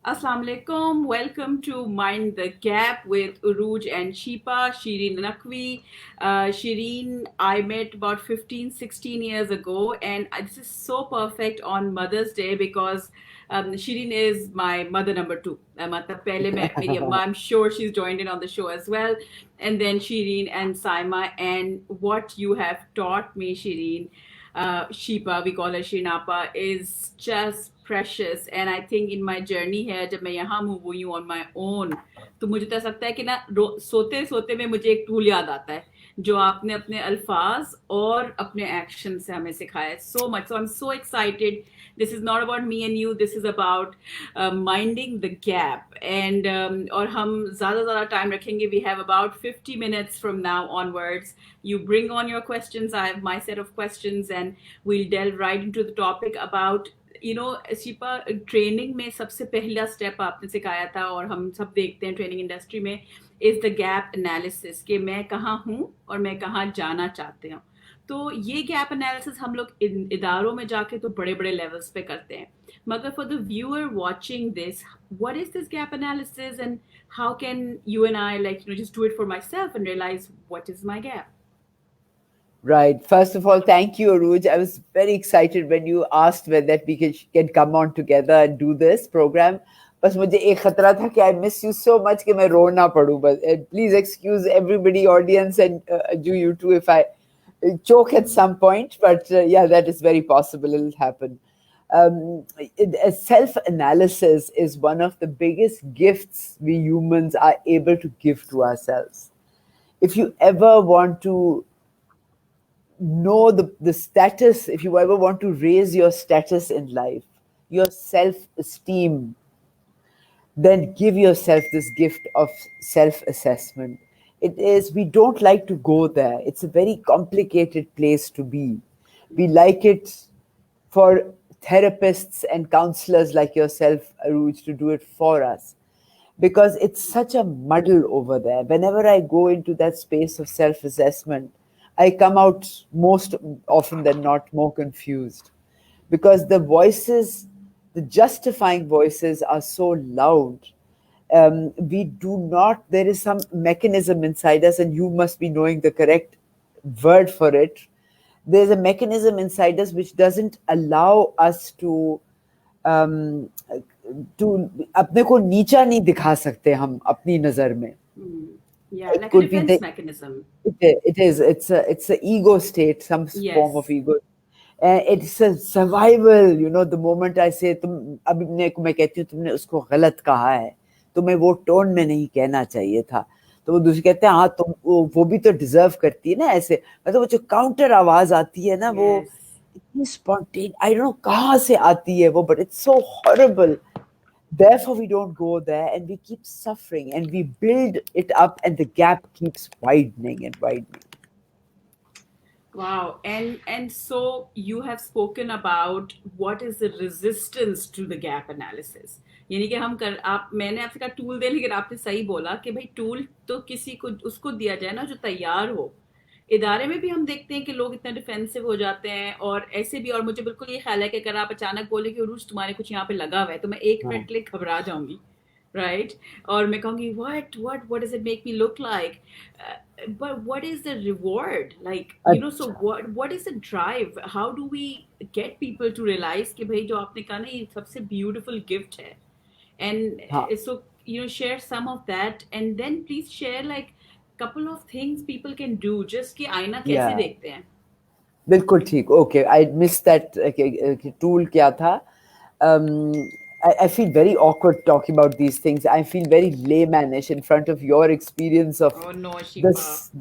Assalamu alaikum. Welcome to Mind the Gap with Uruj and Shipa, Shireen Naqvi. Shireen, I met about 15, 16 years ago, and this is so perfect on Mother's Day because Shireen is my mother number two. मतलब पहले मैं मेरी अम्मा, I'm sure she's joined in on the show as well, and then Shireen and Saima, and what you have taught me, Shireen, Shipa, we call her Shinapa, is just precious. And I think in my journey है, जब मैं यहाँ move हुई हूँ on my own, तो मुझे तो ऐसा लगता है कि ना सोते सोते में मुझे एक टूल याद आता है जो आपने अपने अल्फाज और अपने एक्शन से हमें सिखाया है so much. So I'm so excited. This is not about me and you. This is about minding the gap. And और हम ज़्यादा टाइम रखेंगे. We have about 50 minutes from now onwards. You bring on your questions. I have my set of questions, and we'll delve right into the topic about Shifa training में सबसे पहला step आपने सिखाया था और हम सब देखते हैं ट्रेनिंग इंडस्ट्री में इज द गैप एनालिसिस कि मैं कहाँ हूँ और मैं कहाँ जाना चाहते हूँ. तो ये गैप एनालिसिस हम लोग इदारों में जाके तो बड़े बड़े लेवल्स पे करते हैं, मगर for the viewer watching this, what is this gap analysis and how can you and I just do it for myself and realise what is my gap. Right. First of all, thank you, Aruj. I was very excited when you asked whether we can come on together and do this program. बस मुझे एक खतरा था कि I miss you so much कि मैं रो ना पड़ूं बस. Please excuse everybody, audience, and you too if I choke at some point. But yeah, that is very possible. It'll happen. Self-analysis is one of the biggest gifts we humans are able to give to ourselves. If you ever want to know the status, if you ever want to raise your status in life, your self-esteem, then give yourself this gift of self-assessment. We don't like to go there. It's a very complicated place to be. We like it for therapists and counselors like yourself, Aruj, to do it for us, because it's such a muddle over there. Whenever I go into that space of self-assessment, I come out most often than not more confused, because the voices, the justifying voices, are so loud. We do not, there is some mechanism inside us, and you must be knowing the correct word for it. There's a mechanism inside us which doesn't allow us to अपने को नीचा नहीं दिखा सकते हम अपनी नजर में. Yeah, like a defense mechanism. It's a ego state, some form of ego. It's a survival, the moment I say अभी मैं कहती हूँ तुमने उसको गलत कहा है, तुम्हें वो टोन में नहीं कहना चाहिए था, तो वो दूसरे कहते हैं हाँ तुम वो भी तो डिजर्व करती है ना ऐसे. मतलब वो जो काउंटर आवाज आती है ना, वो इतनी स्पॉन्टेन, आई डोंट नो कहाँ से आती है वो, but it's so horrible. Therefore, we don't go there, and we keep suffering, and we build it up, and the gap keeps widening and widening. Wow. And so you have spoken about what is the resistance to the gap analysis. यानी कि मैंने आपसे कहा tool दे, लेकिन आपने सही बोला कि भाई टूल तो किसी को उसको दिया जाए ना जो तैयार हो. इदारे में भी हम देखते हैं कि लोग इतने डिफेंसिव हो जाते हैं और ऐसे भी. और मुझे बिल्कुल ये ख्याल है कि अगर आप अचानक बोले कि उरूज तुम्हारे कुछ यहाँ पे लगा हुआ है, तो मैं एक मिनट के लिए घबरा जाऊंगी, राइट? और मैं कहूँगी what does it make me look like? But what is the reward, like, so what is the drive? How do we get people to realize कि भाई जो आपने कहा ना ये सबसे beautiful gift है? And so share some of that, and then please share like couple of things people can do just कि आईना कैसे देखते हैं. बिल्कुल ठीक. Okay, I missed that. Tool क्या था? I feel very awkward talking about these things. I feel very laymanish in front of your experience of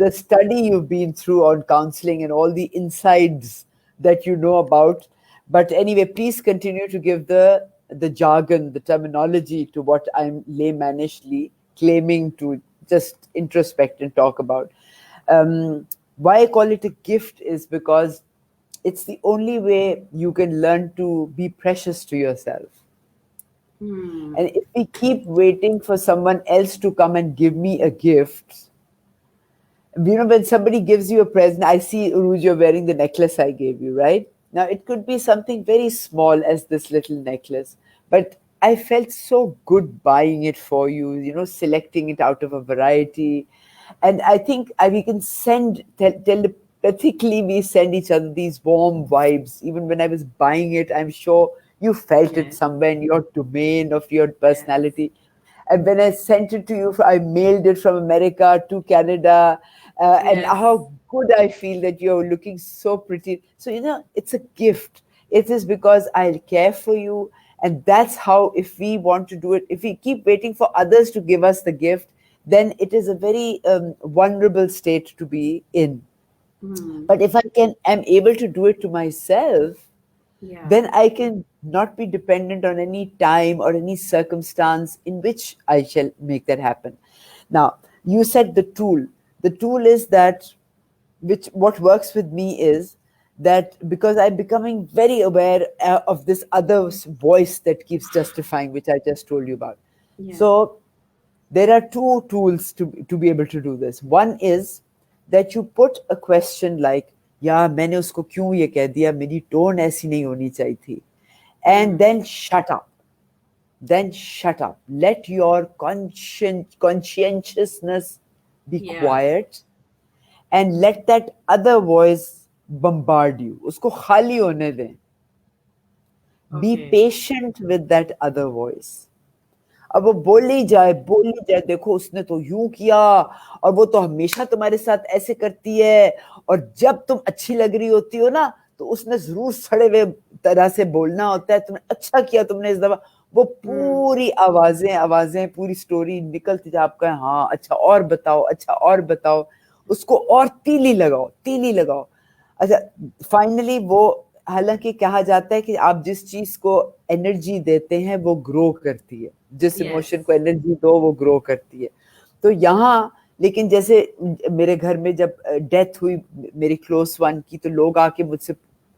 the study you've been through on counseling and all the insides that you know about. But anyway, please continue to give the jargon, the terminology to what I'm laymanishly claiming to just introspect and talk about. Why I call it a gift is because it's the only way you can learn to be precious to yourself. And if we keep waiting for someone else to come and give me a gift, when somebody gives you a present, I see, Uruj, you're wearing the necklace I gave you, right? Now, it could be something very small as this little necklace, but I felt so good buying it for you, selecting it out of a variety. And I think we can telepathically, we send each other these warm vibes. Even when I was buying it, I'm sure you felt it Yes. somewhere in your domain of your Yes. personality. And when I sent it to you, I mailed it from America to Canada. And Yes. how good I feel that you're looking so pretty. So, it's a gift. It is because I care for you. And that's how, if we want to do it, if we keep waiting for others to give us the gift, then it is a very vulnerable state to be in. Hmm. But if am able to do it to myself, Yeah. then I can not be dependent on any time or any circumstance in which I shall make that happen. Now, you said the tool. The tool is that, which what works with me is that because I'm becoming very aware of this other voice that keeps justifying, which I just told you about. Yeah. So there are two tools to be able to do this. One is that you put a question like, यार मैंने उसको क्यों ये कह दिया, मेरी tone ऐसी नहीं होनी चाहिए थी, and Hmm. then shut up. Then shut up. Let your conscientiousness be Yeah. quiet and let that other voice bombard you. उसको खाली होने दें. Be Okay. patient with that other voice. अब वो बोल ही जाए, देखो उसने तो यूं किया, और वो तो हमेशा तुम्हारे साथ ऐसे करती है, और जब तुम अच्छी लग रही होती हो ना, तो उसने जरूर सड़े हुए तरह से बोलना होता है, तुमने अच्छा किया तुमने इस दफा. वो Hmm. पूरी आवाजें आवाजें पूरी स्टोरी निकलती जाए, आपका हाँ अच्छा और बताओ, अच्छा और बताओ, उसको और तीली लगाओ. अच्छा, फाइनली वो, हालांकि कहा जाता है कि आप जिस चीज को एनर्जी देते हैं वो ग्रो करती है, जिस Yes. इमोशन को एनर्जी दो वो ग्रो करती है. तो यहाँ, लेकिन जैसे मेरे घर में जब डेथ हुई मेरी क्लोज वन की, तो लोग आके मुझसे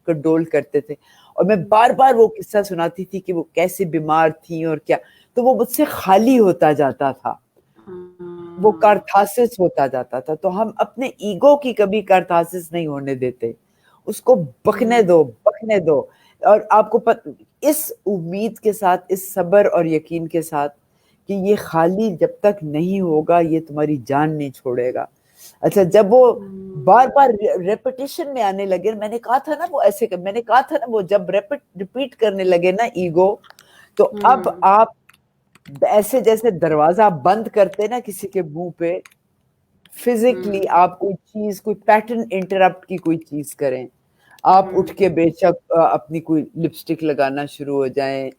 कंडोल करते थे, और मैं बार बार वो किस्सा सुनाती थी कि वो कैसे बीमार थी और क्या. तो वो मुझसे खाली होता जाता था, वो Hmm. कारथासिस होता जाता था. तो हम अपने ईगो की कभी कारथासिस नहीं होने देते, उसको Hmm. बकने दो. और इस उम्मीद के साथ, इस सब्र और यकीन के साथ कि ये खाली जब तक नहीं होगा, ये तुम्हारी जान नहीं छोड़ेगा. अच्छा, जब वो बार Hmm. बार रेपिटेशन में आने लगे, मैंने कहा था ना, वो जब रिपीट करने लगे ना ईगो, तो अब Hmm. आप ऐसे जैसे दरवाजा बंद करते ना किसी के मुंह पे, फिजिकली Hmm. आप कोई पैटर्न इंटरप्ट की कोई चीज करें, आप उठ Hmm. के बेशक अपनी कोई लिपस्टिक लगाना शुरू हो जाएं,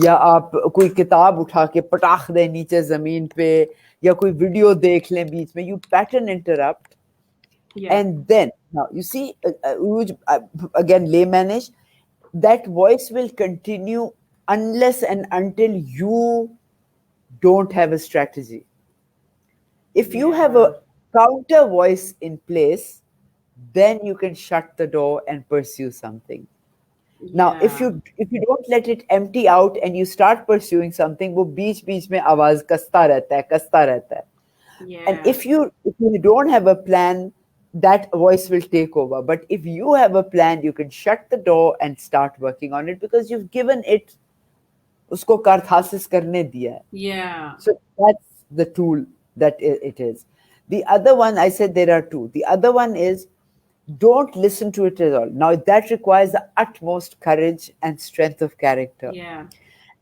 या आप कोई किताब उठा के पटाख दें नीचे जमीन पे, या कोई वीडियो देख लें बीच में, you pattern interrupt. Yeah. And then, now you see, again, laymannish, that voice will continue unless and until you don't have a strategy. If you have Yeah. a counter voice in place, then you can shut the door and pursue something. Now, if Yeah. you don't let it empty out and you start pursuing something, वो बीच बीच में आवाज कसता रहता है. And Yeah. if you don't have a plan, that voice will take over. But if you have a plan, you can shut the door and start working on it because you've given it, उसको कारथासिस करने दिया है. Yeah. So that's the tool that it is. The other one, I said there are two. The other one is don't listen to it at all. Now that requires the utmost courage and strength of character, Yeah.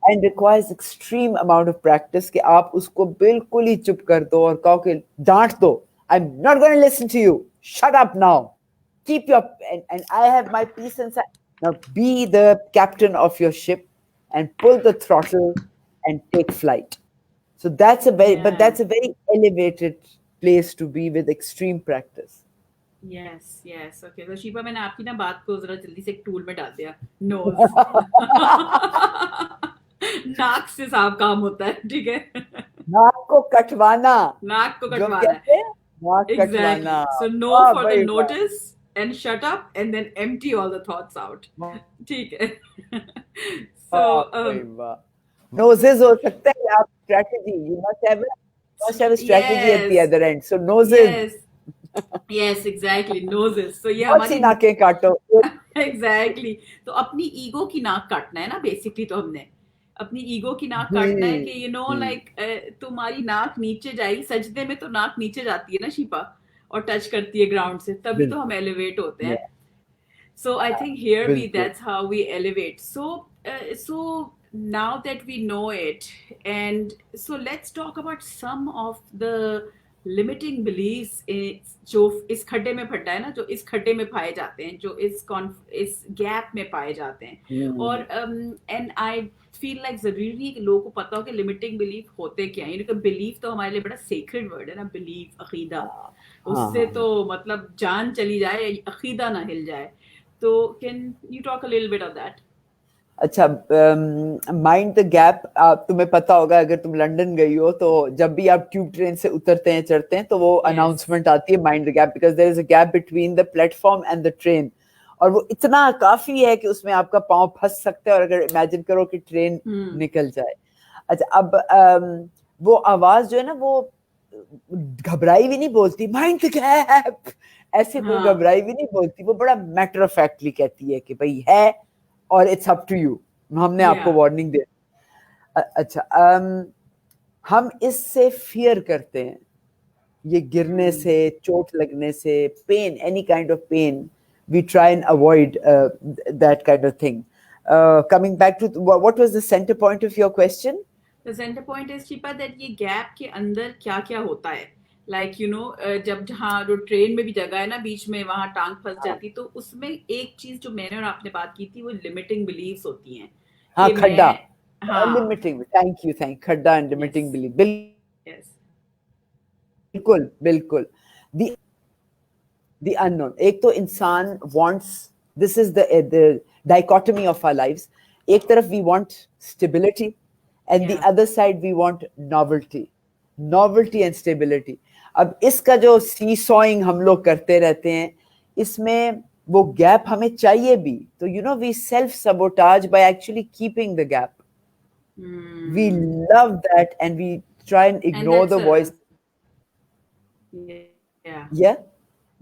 and requires extreme amount of practice कि आप उसको बिल्कुल ही चुप कर दो और कहो कि डांट दो. I'm not going to listen to you. Shut up now. Keep your, and I have my peace inside. Now be the captain of your ship and pull the throttle and take flight. So Yeah. that's a very elevated place to be with extreme practice. Yes yes okay तो शिपा मैंने आपकी ना बात को जरा जल्दी से एक टूल में डाल दिया नोज नाक से साफ काम होता है ठीक है नाक को कटवाना, नाक को जो हम कटवाना है कहते हैं, नाक एग्जैक्टली कटवाना. सो नो वाह फॉर द भाई वाह. Notice and shut up and then empty all the thoughts out ठीक है सो वाह भाई वाह. Noses हो सकता है आप strategy. You must have a strategy at the yes other end. So noses, yes yes exactly noses तो ये बहुत सी हमारी नाकें काटो. एग्जैक्टली तो अपनी ईगो की नाक काटना है ना बेसिकली तो हमने अपनी ईगो की नाक जी काटना है कि जी लाइक तुम्हारी नाक नीचे जाएगी, सजदे में तो नाक नीचे जाती है ना शिपा, और टच करती है ग्राउंड से, तभी तो हम बिल्कुल एलिवेट होते हैं. या So I think here we बिल्कुल. that's how we elevate. So now that we know it, and so let's talk about some of the limiting beliefs जो इस खड्डे में फटा है ना, जो इस खड्डे में पाए जाते हैं, जो इस गैप में पाए जाते हैं. और एंड आई फील लाइक जरूरी है कि लोगों को पता हो कि लिमिटिंग बिलीफ होते क्या है. बिलीफ तो हमारे लिए बड़ा सेक्रेड वर्ड है ना, बिलीफ, अकीदा. हाँ उससे हाँ. तो मतलब जान चली जाए, अकीदा ना हिल जाए. तो can you talk a little bit of that? अच्छा, माइंड द गैप. आप तुम्हें पता होगा, अगर तुम लंदन गई हो तो जब भी आप ट्यूब ट्रेन से उतरते हैं चढ़ते हैं तो वो यस. अनाउंसमेंट आती है, mind the gap, because there is a gap between the platform and the train. और वो इतना काफी है कि उसमें आपका पाँव फंस सकता है, और अगर इमेजिन करो कि ट्रेन हम्म. निकल जाए. अच्छा, अब वो आवाज जो है ना, वो घबराई भी नहीं बोलती माइंड द गैप, ऐसे वो हाँ. घबराई भी नहीं बोलती. वो बड़ा मैटर ऑफ फैक्टली कहती है कि भाई है, और इट्स अप टू यू, हमने या. आपको वार्निंग दे. अच्छा, हम इससे फियर करते हैं, ये गिरने हम्म. से, चोट लगने से, pain, any kind of pain, we try and avoid that kind of thing. Coming back to what was the center point of your question? The centre point is Shifa that ये गैप के अंदर क्या क्या होता है. लाइक जब जहाँ जो ट्रेन में भी जगह है ना बीच में, वहां टांग फंस हाँ जाती, तो उसमें एक चीज जो मैंने और आपने बात की थी, वो लिमिटिंग बिलीव्स होती हैं हाँ, कि खड्डा. मैं. हाँ. लिमिटिंग, थैंक यू, थैंक, खड्डा and yes. Limiting belief. Yes. बिल्कुल बिल्कुल. The unknown. एक तो इंसान wants, this is the dichotomy of our lives. एक तरफ we want stability, and the या. other side we want novelty and stability. अब इसका जो seesawing हम लोग करते रहते हैं, इसमें वो gap हमें चाहिए भी. तो we self sabotage by actually keeping the gap. We love that, and we try and and ignore that's the voice. या. Yeah.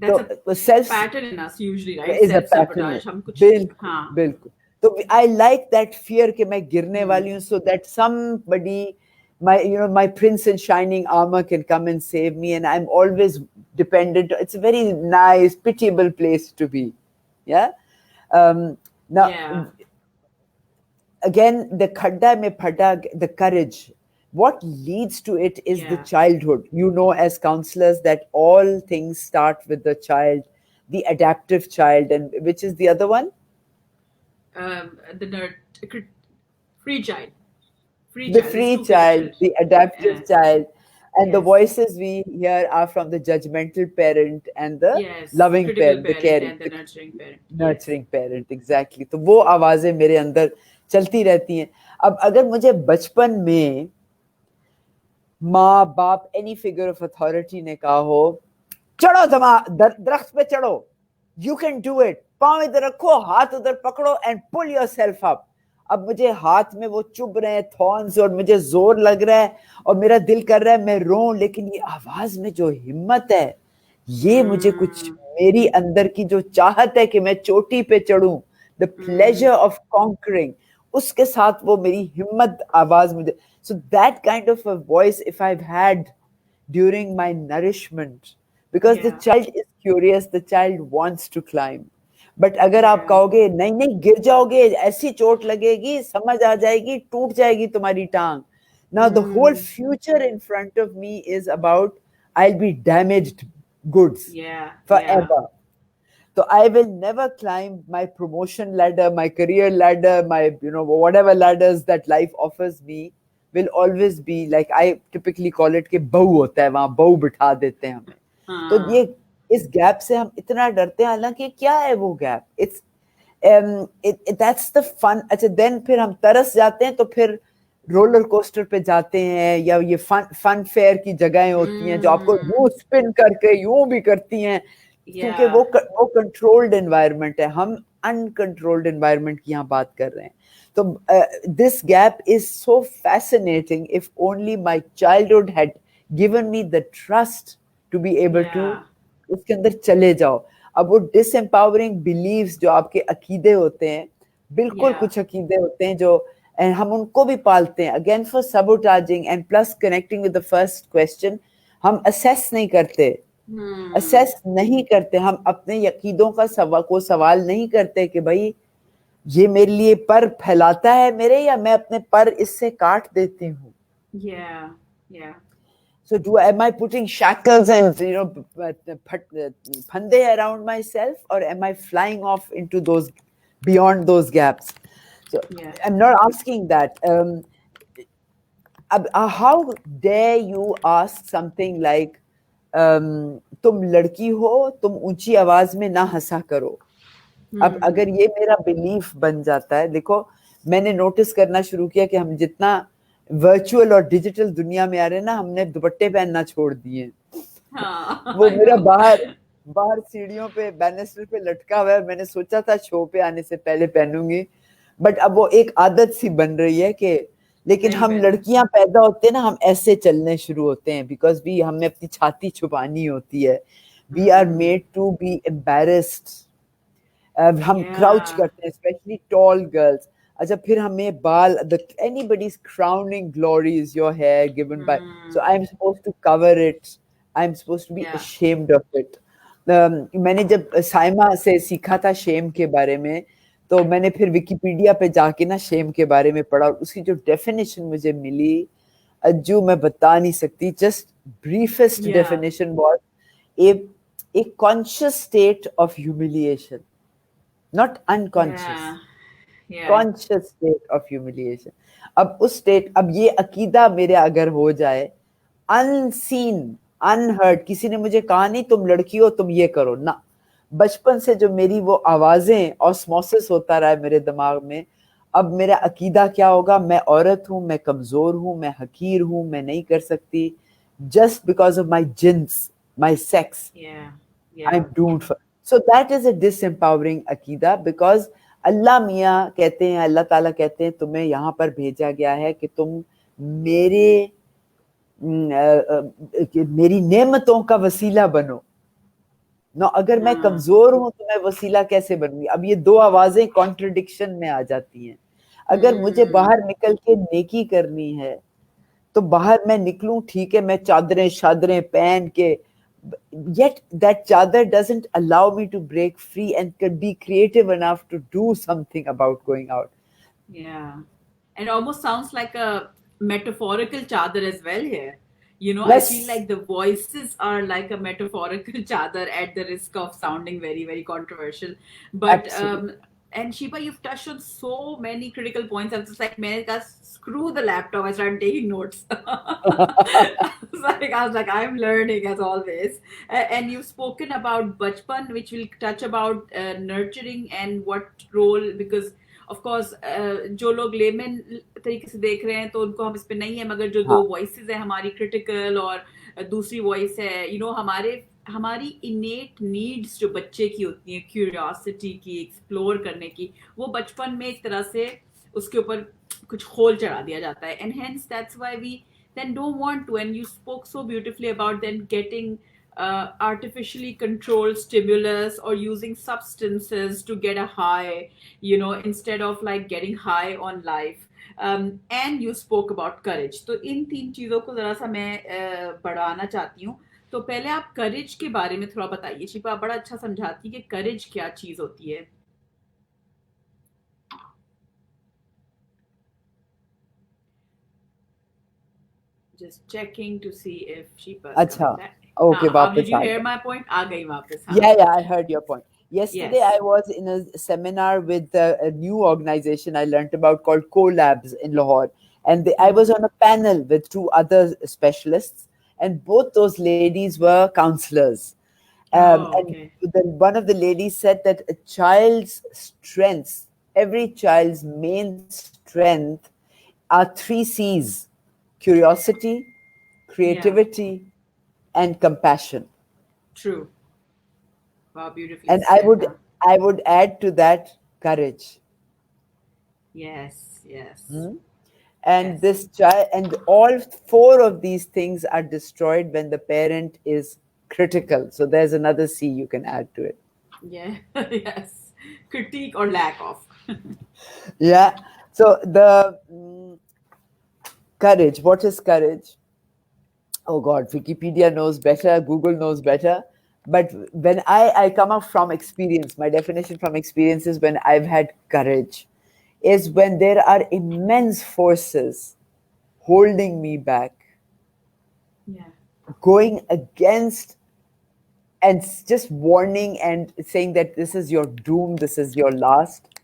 दैट्स तो अ self pattern in us usually, right? is a self pattern है. Sabotage, हम कुछ. बिल्कुल हाँ. बिल्कुल. तो I like that fear कि मैं गिरने हम्म. वाली हूँ, so that somebody, my prince in shining armor can come and save me, and I'm always dependent. It's a very nice, pitiable place to be. Yeah. Now, या. again, the khadda mein phada, the courage. What leads to it is the या. childhood. As counselors, that all things start with the child, the adaptive child, and which is the other one? The nerd, free child. Free The child. There's free two pictures. child, the adaptive child. And the Yes. voices we hear are from the judgmental parent and the Yes. loving Critical parent, the parent caring, and the the nurturing parent. Yes. nurturing parent. Exactly. तो वो आवाजें मेरे अंदर चलती रहती हैं. अब अगर मुझे बचपन में माँ बाप, एनी फिगर ऑफ अथॉरिटी ने कहा हो, चढ़ो दरख्त पे चढ़ो, यू कैन डू इट, पाँव इधर रखो, हाथ उधर पकड़ो, and pull yourself up. अब मुझे हाथ में वो चुभ रहे हैं थॉर्न्स, और मुझे जोर लग रहा है, और मेरा दिल कर रहा है मैं रो, लेकिन ये आवाज में जो हिम्मत है, ये मुझे कुछ, Mm, मेरी अंदर की जो चाहत है कि मैं चोटी पे चढ़ूं, the pleasure mm, of conquering, उसके साथ वो मेरी हिम्मत आवाज मुझे. So that kind of a voice if I had during my nourishment, because the yeah, child is curious, the child wants to climb. But अगर आप yeah. कहोगे नहीं नहीं गिर जाओगे, ऐसी चोट लगेगी, समझ आ जाएगी, टूट जाएगी तुम्हारी टांग, now the whole Mm, future in front of me is about, I'll be damaged goods yeah, yeah, forever. So I will never climb my promotion ladder, my career ladder, my, whatever ladders that life offers me, will always be like, I typically call it कि बहू होता है, वहां बहू बिठा देते हैं हमें. तो ये, इस गैप से हम इतना डरते हैं, हालांकि क्या है वो gap? It's that's the fun. अच्छा, देन फिर हम तरस जाते हैं, तो फिर रोलर कोस्टर पे जाते हैं, या ये फन फेयर की जगहें होती हैं जो आपको mm, यूं स्पिन करके यूं भी करती हैं, क्योंकि yeah, वो कंट्रोल्ड एनवायरनमेंट है. हम अनकंट्रोल्ड एनवायरनमेंट की यहाँ बात कर रहे हैं. तो this gap is so fascinating. If only my childhood had given me the trust to be able to yeah, उसके अंदर चले जाओ. अब वो डिसएम्पावरिंग बिलीव्स जो आपके अकीदे होते हैं, बिल्कुल yeah, कुछ अकीदे होते हैं जो and हम उनको भी पालते हैं again for sabotaging and plus connecting with the first question. हम assess नहीं करते, Hmm. assess नहीं करते, हम अपने यकीदों का सवाल नहीं करते कि भाई ये मेरे लिए पर फैलाता है मेरे, या मैं अपने पर इससे काट देती हूँ. Yeah. Yeah. So am I putting shackles and phande around myself, or am I flying off into those beyond those gaps? So Yeah. I'm not asking that. How dare you ask something like, तुम लड़की हो, तुम ऊंची आवाज में ना हंसा करो. अब Hmm. अगर ये मेरा बिलीफ बन जाता है, देखो मैंने नोटिस करना शुरू किया कि हम जितना वर्चुअल और डिजिटल दुनिया में आ रहे हैं ना, हमने दुपट्टे पहनना छोड़ दिए. वो I मेरा know. बाहर बाहर सीढ़ियों पे बैनिस्टर पे लटका हुआ है. मैंने सोचा था शो पे आने से पहले पहनूंगी, बट अब वो एक आदत सी बन रही है कि, लेकिन नहीं हम पहनना. लड़कियां पैदा होते हैं ना, हम ऐसे चलने शुरू होते हैं बिकॉज भी हमें अपनी छाती छुपानी होती है. We are Hmm. Made to be embarrassed. हम क्राउच Yeah. करते हैं, स्पेशली टॉल गर्ल्स. अच्छा, फिर हमें बाल, the anybody's crowning glory is your hair given by, so I Hmm. Am supposed to cover it, I am supposed to be Yeah. Ashamed of it. मैंने जब साइमा से सीखा था शेम के बारे में, तो मैंने फिर विकिपीडिया पे जाके ना शेम के बारे में पढ़ा, और उसकी जो डेफिनेशन मुझे मिली, जो मैं बता नहीं सकती. Just breakfast Yeah. Definition was a a conscious state of humiliation, not unconscious, Yeah. Yeah. conscious state of humiliation. अब उस स्टेट, अब ये अकीदा मेरे अगर हो जाए, अनसीन, अनहर्ड, किसी ने मुझे कहा नहीं तुम लड़की हो तुम ये करो ना, बचपन से जो मेरी वो आवाजें ऑस्मोसिस होता रहा है मेरे दिमाग में, अब मेरा अकीदा क्या होगा, मैं औरत हूं, मैं कमजोर हूं, मैं हकीर हूं, मैं नहीं कर सकती, just because of my jeans, my sex, Yeah. I'm Yeah. doomed for. So that is a disempowering अकीदा, because अल्लाह मियाँ कहते हैं, अल्लाह ताला कहते हैं तुम्हें यहाँ पर भेजा गया है कि तुम मेरे मेरी नेमतों का वसीला बनो ना. अगर मैं हाँ. कमजोर हूं तो मैं वसीला कैसे बनूंगी? अब ये दो आवाजें कॉन्ट्रडिक्शन में आ जाती हैं. अगर मुझे Hmm. बाहर निकल के नेकी करनी है, तो बाहर मैं निकलूं, ठीक है, मैं चादरें शादरें पहन के, yet that chadar doesn't allow me to break free and could be creative enough to do something about going out. Yeah. It almost sounds like a metaphorical chadar as well here. You know, I feel Yes, like the voices are like a metaphorical chadar at the risk of sounding very, very controversial. But, absolutely. and Shiba, you've touched on so many critical points. I was just like, man, screw the laptop. I started taking notes. I was like, I'm learning as always. And you've spoken about bachpan, which will touch about nurturing and what role, because of course जो लोग lemon तरीके से देख रहे हैं तो उनको हम इस पे नहीं है, मगर जो दो हाँ, वॉइसेस है हमारी, क्रिटिकल और दूसरी वॉइस है, यू नो, हमारी इनेट नीड्स जो बच्चे की होती हैं, क्यूरियोसिटी की, एक्सप्लोर करने की, वो बचपन में एक तरह से उसके ऊपर कुछ खोल चढ़ा दिया जाता है. And hence that's why we then don't want to. And you spoke so beautifully about then getting artificially controlled stimulus or using substances to get a high, you know, instead of like getting high on life. And you spoke about courage. तो इन तीन चीज़ों को ज़रा सा मैं बढ़ाना चाहती हूँ. तो पहले आप करेज के बारे में थोड़ा बताइए. शिपा बड़ा अच्छा समझाती है कि करेज क्या चीज़ होती है. Just checking to see if Shipa is अच्छा, coming back. okay, हाँ, अब did वापस you आ hear गए. my point? आ गई वापस. हाँ. Yeah, yeah, I heard your point. Yesterday, Yes. I was in a seminar with a new organization I learned about called Co-Labs in Lahore. And I was on a panel with two other specialists, and both those ladies were counselors. Oh, And okay. one of the ladies said that a child's strengths, every child's main strength, are three C's: curiosity, Yeah, creativity, and compassion. true. Wow, beautifully And I said, would huh? I would add to that courage. Yes, yes, Hmm? And yes. this child, and all four of these things are destroyed when the parent is critical. So there's another C you can add to it. Yeah, yes. Critique or lack of. Yeah. So the courage. What is courage? Oh God, Wikipedia knows better, Google knows better. But when I come up from experience, my definition from experience is when I've had courage, is when there are immense forces holding me back, Yeah. going against and just warning and saying that this is your doom, this is your last.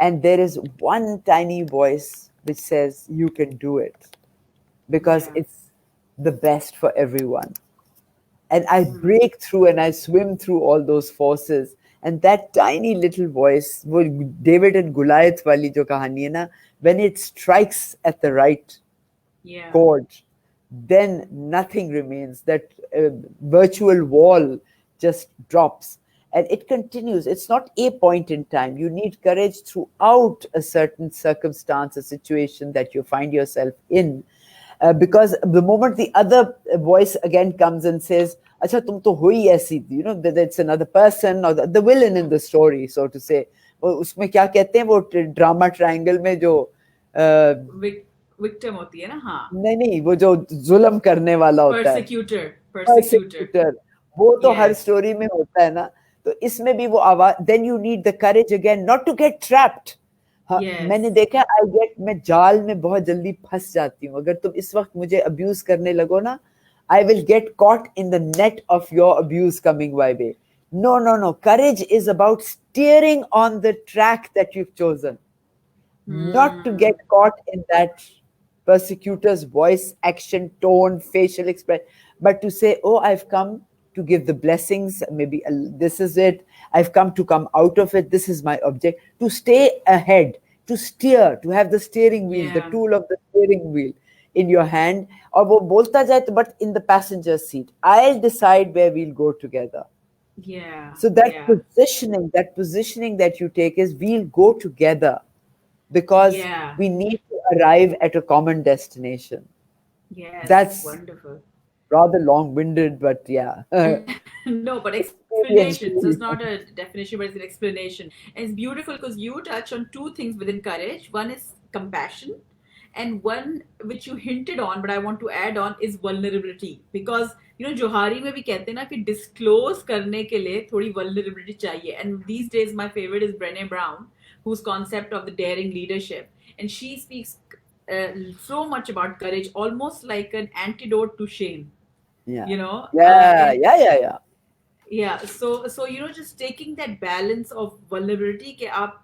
And there is one tiny voice which says, you can do it because Yeah. it's the best for everyone. And I Mm. break through and I swim through all those forces. And that tiny little voice, वो David and Goliath वाली जो कहानी है ना, when it strikes at the right Yeah. chord, then nothing remains. That virtual wall just drops. And it continues. It's not a point in time. You need courage throughout a certain circumstance, a situation that you find yourself in. Because the moment the other voice again comes and says, "Acha, tum to hui aisi," you know, that it's another person or the villain in the story, so to say. उसमें क्या कहते हैं वो drama triangle में जो victim होती है ना, हाँ. नहीं नहीं वो जो जुल्म करने वाला होता है, परसिक्यूटर. persecutor, वो तो हर Yes. स्टोरी में होता है ना. तो इसमें भी वो आवाज, then you need the courage again not to get trapped. हाँ, मैंने Yes. देखा मैं जाल में बहुत जल्दी फंस जाती हूँ. अगर तुम इस वक्त मुझे अब्यूज करने लगो ना, I will get caught in the net of your abuse coming my way. No, no, no. Courage is about steering on the track that you've chosen, not to get Hmm. caught in that persecutor's voice, action, tone, facial expression, but to say, oh, I've come to give the blessings. Maybe this is it. I've come to come out of it. This is my object. To stay ahead, to steer, to have the steering wheel, the Yeah. tool of the steering wheel in your hand. Or wo bolta jaye, but in the passenger seat. I'll decide where we'll go together. Yeah. So Yeah. that positioning that you take is we'll go together because Yeah. we need to arrive at a common destination. Yes. That's Wonderful. rather long winded, but yeah. No, but explanation. Experience So it's really. not a definition, but it's an explanation. And it's beautiful because you touch on two things within courage. One is compassion, and one which you hinted on, but I want to add on, is vulnerability. Because Johari में भी कहते हैं ना कि disclose करने के लिए थोड़ी vulnerability चाहिए. And these days, my favorite is Brené Brown, whose concept of the daring leadership, and she speaks so much about courage, almost like an antidote to shame. Yeah. you know Yeah. and Yeah. Yeah. Yeah. yeah, so just taking that balance of vulnerability कि आप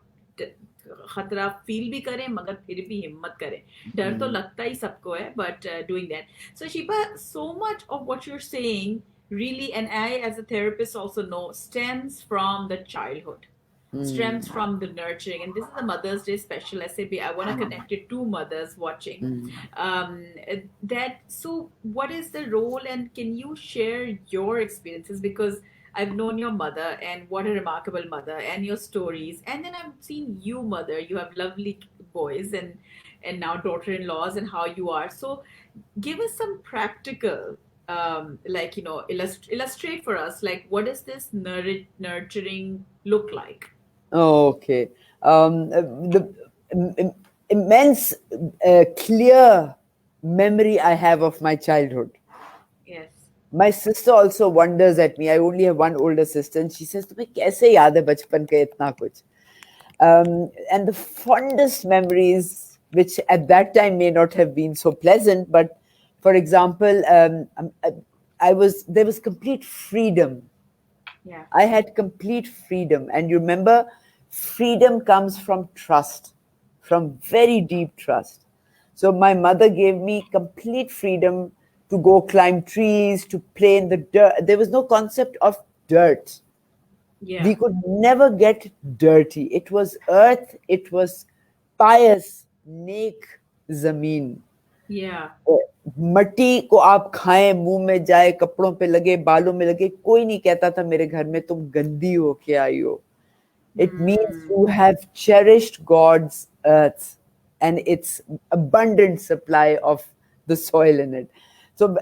खतरा feel भी करें मगर फिर भी हिम्मत करें. डर तो Mm, लगता ही सबको है, but doing that. So Shipa, so much of what you're saying really, and I as a therapist also know, stems from the childhood, mm, stems from the nurturing. And this is a Mother's Day special SAB. I want to connect it to mothers watching. mm. That so, what is the role, and can you share your experiences? Because I've known your mother, and what a remarkable mother, and your stories. And then I've seen you, mother. You have lovely boys, and now daughter-in-laws, and how you are. So, give us some practical, like illustrate for us, like what does this nurturing look like? Okay. The immense, clear memory I have of my childhood. Yes. My sister also wonders at me. I only have one older sister, and she says, "तुम्हें कैसे याद है बचपन का इतना कुछ?" And the fondest memories, which at that time may not have been so pleasant, but for example, there was complete freedom. Yeah. I had complete freedom. And you remember, freedom comes from trust, from very deep trust. So my mother gave me complete freedom to go climb trees, to play in the dirt. There was no concept of dirt. Yeah. We could never get dirty. It was earth, it was pious, नेक जमीन. Yeah. मट्टी को आप खाएं, मुंह में जाए, कपड़ों पे लगे, बालों में लगे, कोई नहीं कहता था मेरे घर में तुम गंदी हो के आई हो. It means Mm. you have cherished God's earth and its abundant supply of the soil in it. So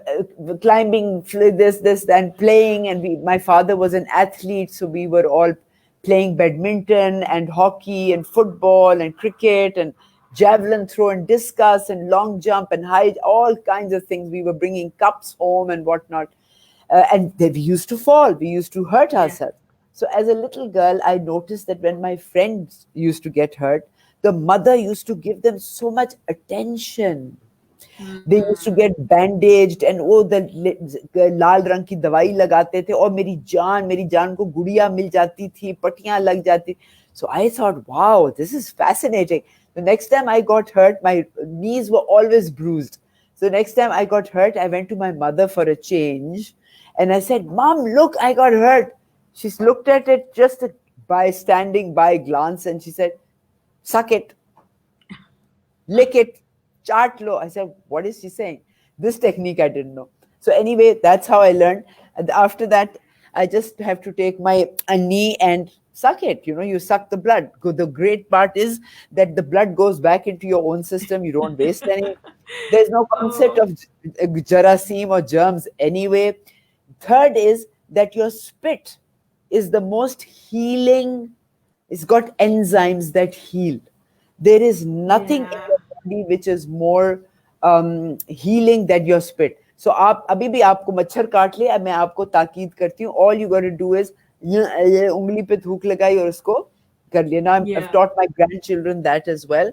climbing, this, and playing, and my father was an athlete, so we were all playing badminton and hockey and football and cricket and javelin throw and discus and long jump and high, all kinds of things. We were bringing cups home and whatnot. And we used to fall, we used to hurt Yeah. ourselves. So as a little girl, I noticed that when my friends used to get hurt, the mother used to give them so much attention. They used to Mm. get bandaged and वो लाल रंग की दवाई लगाते थे और मेरी जान को गुड़िया मिल जाती थी, पट्टियां लग जाती. So I thought, wow, this is fascinating. The next time I got hurt, my knees were always bruised. So next time I got hurt, I went to my mother for a change and I said, Mom, look, I got hurt. She looked at it just by standing by glance and she said, suck it, lick it, chart low. I said, what is she saying? This technique I didn't know. So anyway, that's how I learned. And after that, I just have to take my knee and suck it. You know, you suck the blood. The great part is that the blood goes back into your own system. You don't waste any. There's no concept Oh, of jarasim or germs anyway. Third is that your spit is the most healing. It's got enzymes that heal. There is nothing in yeah. your body which is more healing than your spit. So आप अभी भी आपको मच्छर काट लिया, मैं आपको ताकीद करती हूँ. All you got to do is ये उंगली पे थूक लगाई और उसको कर लिया. Now I've Yeah. taught my grandchildren that as well,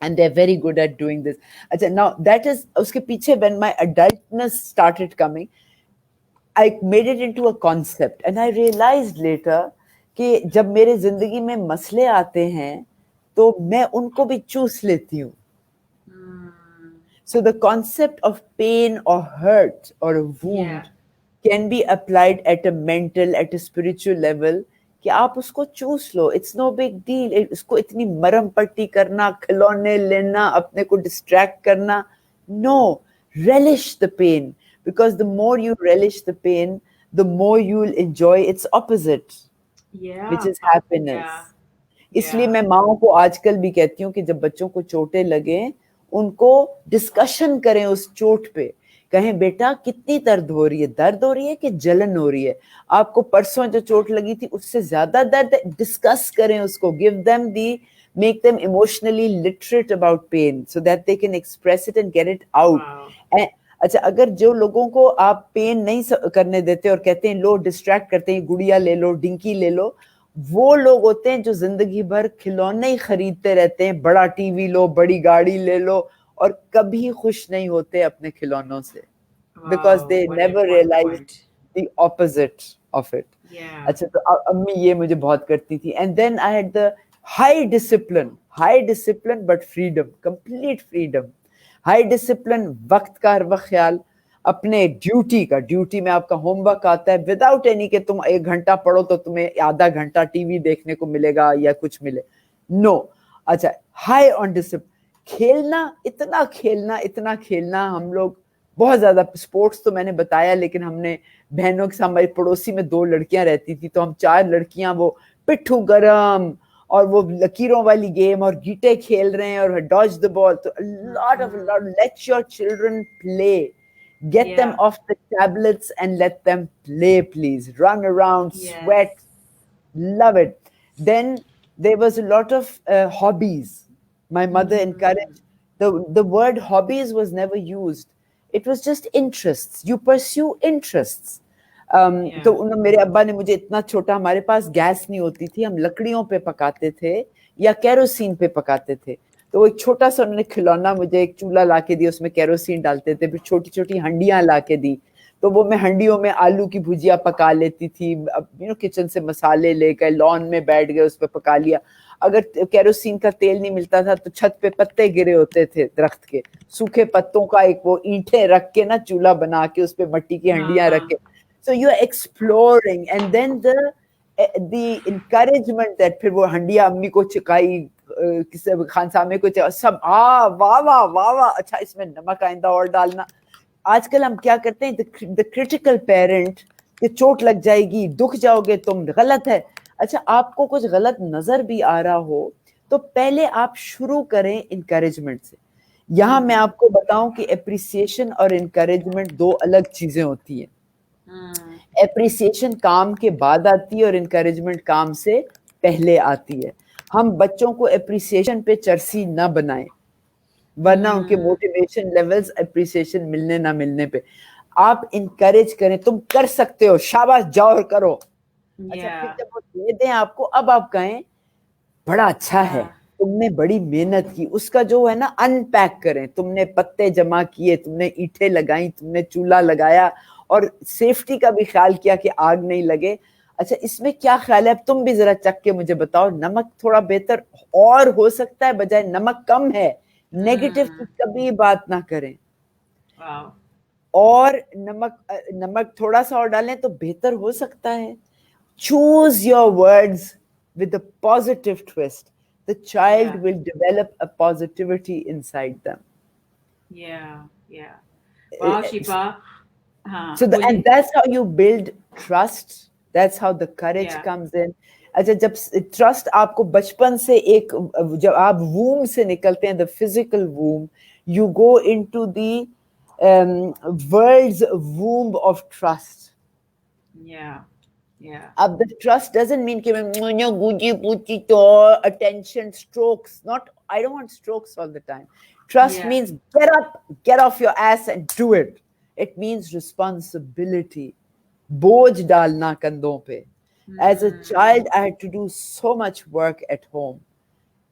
and they're very good at doing this. अच्छा, now that is उसके पीछे when my adultness started coming, I made it into a concept and I realized later कि जब मेरे जिंदगी में मसले आते हैं तो मैं उनको भी चूस लेती हूँ. Mm. So the concept of pain or hurt or a Yeah. wound can be applied at a mental, at a spiritual level कि आप उसको चूस लो. It's no big deal. इसको इतनी मरम पट्टी करना, खिलौने लेना, अपने को distract करना. No, relish the pain, because the more you relish the pain, the more you will enjoy its opposite, which Yeah. is happiness. Yeah. इसलिए Yeah. मैं माओ को आजकल भी कहती हूँ कि जब बच्चों को चोटें लगे, उनको डिस्कशन करें उस चोट पे. कहें बेटा कितनी दर्द हो रही है कि जलन हो रही है. आपको परसों जो चोट लगी थी उससे ज्यादा दर्द है, डिस्कस करें उसको. Give them the, make them emotionally literate about pain so that they can express it and get it out. Wow. अच्छा, अगर जो लोगों को आप पेन नहीं करने देते और कहते हैं लो डिस्ट्रैक्ट करते हैं, गुड़िया ले लो, डिंकी ले लो, वो लोग होते हैं जो जिंदगी भर खिलौने ही खरीदते रहते हैं. बड़ा टीवी लो, बड़ी गाड़ी ले लो, और कभी खुश नहीं होते अपने खिलौनों से, because Wow. They What an never important realise point. The opposite of it. Yeah. अच्छा, तो अम्मी ये मुझे बहुत करती थी. And then I had the high discipline but freedom, complete freedom. High discipline, वक्त का हर वक्त ख्याल, अपने ड्यूटी में आपका होमवर्क आता है विदाउट एनी कि तुम 1 घंटा पढ़ो तो तुम्हें आधा घंटा टीवी देखने को मिलेगा या कुछ मिले. नो. अच्छा, हाई ऑन डिसिप्लिन. इतना खेलना हम लोग बहुत ज्यादा. स्पोर्ट्स तो मैंने बताया, लेकिन हमने बहनों के साथ, हमारी पड़ोसी में 2 लड़कियां रहती थी तो हम 4 लड़कियां, वो पिट्ठू गरम और वो लकीरों वाली गेम और गीटे खेल रहे हैं और डॉज द बॉल. तो Mm. Let your children play. Get them Yeah. off the tablets and let them play, please. Run around, Yes. sweat, love it. Then there was a lot of hobbies. My mother Mm. encouraged, the word hobbies was never used. It was just interests. You pursue interests. तो Yeah. मेरे अब्बा ने मुझे इतना छोटा, हमारे पास gas नहीं होती थी, हम लकड़ियों पे पकाते थे या केरोसिन पे पकाते थे. तो वो एक छोटा सा उन्होंने खिलौना, मुझे एक चूल्हा ला के दिया, उसमें केरोसिन डालते थे. फिर छोटी छोटी हंडियां ला के दी, तो वो मैं हंडियों में आलू की भुजिया पका लेती थी. किचन से मसाले लेकर लॉन में बैठ गए, उस पर पका लिया. अगर केरोसिन का तेल नहीं मिलता था तो छत पे पत्ते गिरे होते थे दरख्त के, सूखे पत्तों का एक वो ईंटें रख के ना, चूल्हा बना के उस पे मट्टी की हंडियां रख के. So you're exploring, and then the encouragement that फिर वो हंडिया अम्मी को चिकाई, किसी खानसामे को सब, वाह वाह वाह वाह, अच्छा इसमें नमक आइंदा और डालना. आजकल हम क्या करते हैं, द क्रिटिकल पेरेंट, कि चोट लग जाएगी, दुख जाओगे तुम, गलत है. अच्छा, आपको कुछ गलत नजर भी आ रहा हो तो पहले आप शुरू करें इंकरेजमेंट से. यहाँ मैं आपको बताऊं कि एप्रिसिएशन और इंकरेजमेंट 2 अलग चीजें होती हैं. Mm. एप्रिसिएशन काम के बाद आती है और इंकरेजमेंट काम से पहले आती है. हम बच्चों को एप्रिसिएशन पे चर्सी ना बनाएं, वरना उनके Hmm. मोटिवेशन लेवल्स एप्रिसिएशन मिलने ना मिलने पे आप इनकरेज करें, तुम कर सकते हो, शाबाश, जाओ और करो। अच्छा, फिर Yeah. जब वो दे दें आपको, अब आप कहें बड़ा अच्छा है, Uh, तुमने बड़ी मेहनत की, उसका जो है ना अनपैक करें, तुमने पत्ते जमा किए, तुमने ईंटें लगाई, तुमने चूल्हा लगाया और सेफ्टी का भी ख्याल किया कि आग नहीं लगे। अच्छा, इसमें क्या ख्याल है, अब तुम भी जरा चख के मुझे बताओ, नमक थोड़ा बेहतर और हो सकता है, बजाय नमक कम है, नेगेटिव की mm. कभी बात ना करें, Wow. और नमक थोड़ा सा और डालें तो बेहतर हो सकता है। Choose your words with a positive twist. The child Yeah. will develop a positivity inside them. Yeah. Yeah. Wow, Shipa. हाँ So, and बोलिए. that's how you build trust. That's how the courage Yeah. comes in. अच्छा, जब trust आपको बचपन से एक, जब आप वूम से निकलते हैं, the physical womb, you go into the world's womb of trust. Yeah. Yeah. Up the trust doesn't mean कि मैं गुजी पूची तो attention strokes. Not, I don't want strokes all the time. Trust Yeah. means get up, get off your ass and do it. It means responsibility. बोझ डालना कंधों पे. As a Mm. child, I had to do so much work at home.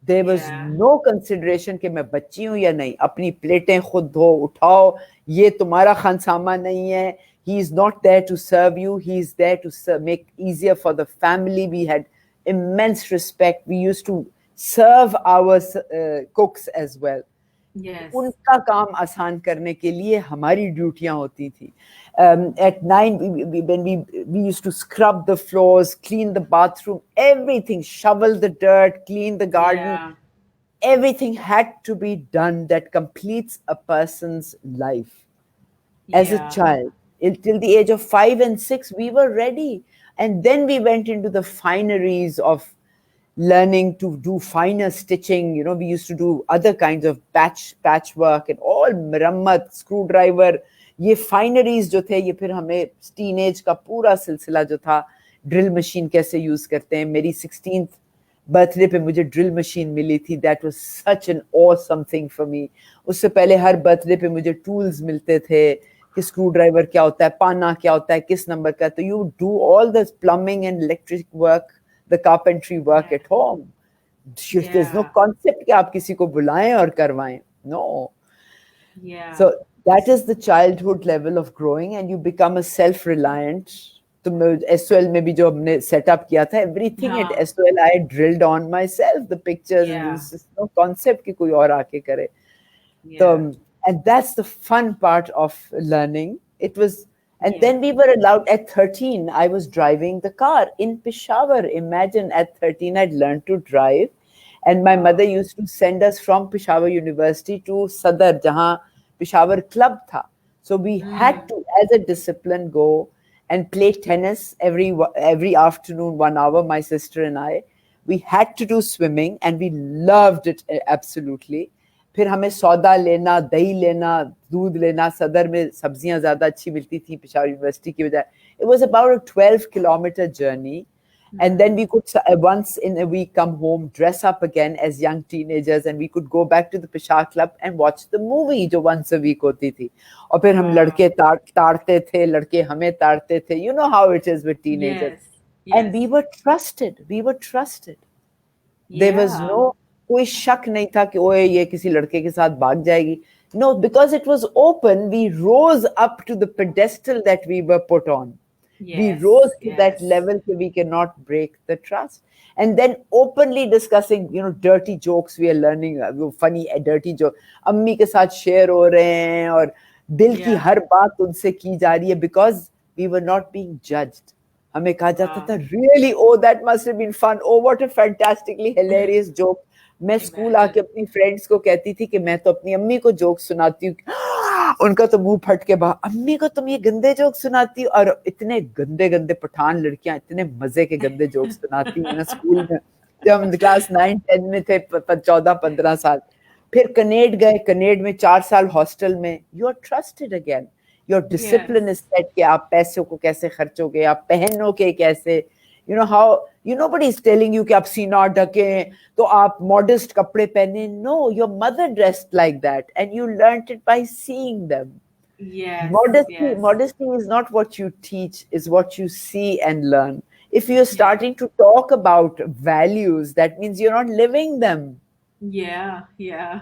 There was Yeah. no consideration कि मैं बच्ची हूँ या नहीं, अपनी प्लेटें खुद धो उठाओ, ये तुम्हारा खानसामा नहीं है. He is not there to serve you, he is there to make easier for the family. We had immense respect. We used to serve our cooks as well. Yes. उनका काम आसान करने के लिए हमारी ड्यूटियां होती थी. At 9, when we used to scrub the floors, clean the bathroom, everything, shovel the dirt, clean the garden, Yeah. everything had to be done that completes a person's life. As a Yeah. child, till the age of 5 and 6, we were ready. And then we went into the fineries of learning to do finer stitching. You know, we used to do other kinds of patchwork and all मरम्मत, screwdriver. ये fineries जो थे, ये फिर हमें teenage का पूरा सिलसिला जो था, ड्रिल मशीन कैसे यूज करते हैं. मेरी 16th बर्थडे पे मुझे ड्रिल मशीन मिली थी. That was such an awesome thing for me. उससे पहले हर बर्थडे पे मुझे टूल्स मिलते थे कि स्क्रू ड्राइवर क्या होता है, पाना क्या होता है, किस नंबर का. तो you do all this plumbing and electric work, the carpentry work Yeah. At home. There is no Yeah. Concept कि आप किसी को बुलाएं और करवाएं. No. Yeah. So that is the childhood level of growing, and you become a self-reliant. तो SOL में भी जो हमने सेटअप किया था, everything at हाँ. SOL I drilled on myself, the pictures, and Yeah. there's no concept कि कोई और आके करे. So, Yeah. and that's the fun part of learning. It was, and Yeah. then we were allowed at 13. I was driving the car in Peshawar. Imagine, at 13, I'd learned to drive. And my mother Wow. used to send us from Peshawar University to Sadar, jahan Peshawar Club tha. So we had Mm. to, as a discipline, go and play tennis every afternoon, 1 hour, my sister and I. We had to do swimming, and we loved it absolutely. फिर हमें सौदा लेना, दही लेना, दूध लेना. सदर में सब्जियां ज़्यादा अच्छी मिलती थी पेशावर यूनिवर्सिटी की वजह. It was about a 12-kilometer journey. And then we could once in a week come home, dress up again as young teenagers, and we could go back to the Peshawar Club and watch the movie जो once a week होती थी. और फिर हम Wow. लड़के ताड़ते थे, लड़के हमें ताड़ते थे. You know how it is with teenagers. Yes. And Yes. we were trusted. We were trusted. There was Yeah. no, कोई शक नहीं था कि ओए ये किसी लड़के के साथ भाग जाएगी. No, because it was open, we rose up to the pedestal that we were put on. We Yes. rose to that Yes. level that we cannot break the trust. And then openly discussing, dirty jokes we are learning, funny, dirty joke. अम्मी के साथ share हो रहे हैं और दिल की Yeah. हर बात उनसे की जा रही है, because we were not being judged. हमें कहा जाता Wow. था, really, oh, that must have been fun, oh, what a fantastically hilarious joke. मैं स्कूल आके Imagine. अपनी फ्रेंड्स को कहती थी कि मैं तो अपनी अम्मी को जोक सुनाती हूँ. उनका तो मुंह फट के बाहर, अम्मी को तुम ये गंदे जोक सुनाती हो. और इतने गंदे गंदे पठान लड़कियां इतने मजे के गंदे जोक सुनाती हैं ना स्कूल में, जब हम क्लास 9-10 में थे, 14-15 साल. फिर कनेड गए, कनेड में 4 साल हॉस्टल में. You are trusted again. Your Yes. Discipline is set कि आप पैसों को कैसे खर्चोगे, आप पहनोगे कैसे. You know how, nobody is telling you कि आप सीना ढकें तो आप modest कपड़े पहने. No, your mother dressed like that and you learnt it by seeing them. Yes, yes. Modesty is not what you teach, is what you see and learn. If you're Yeah. starting to talk about values, that means you're not living them. Yeah, yeah.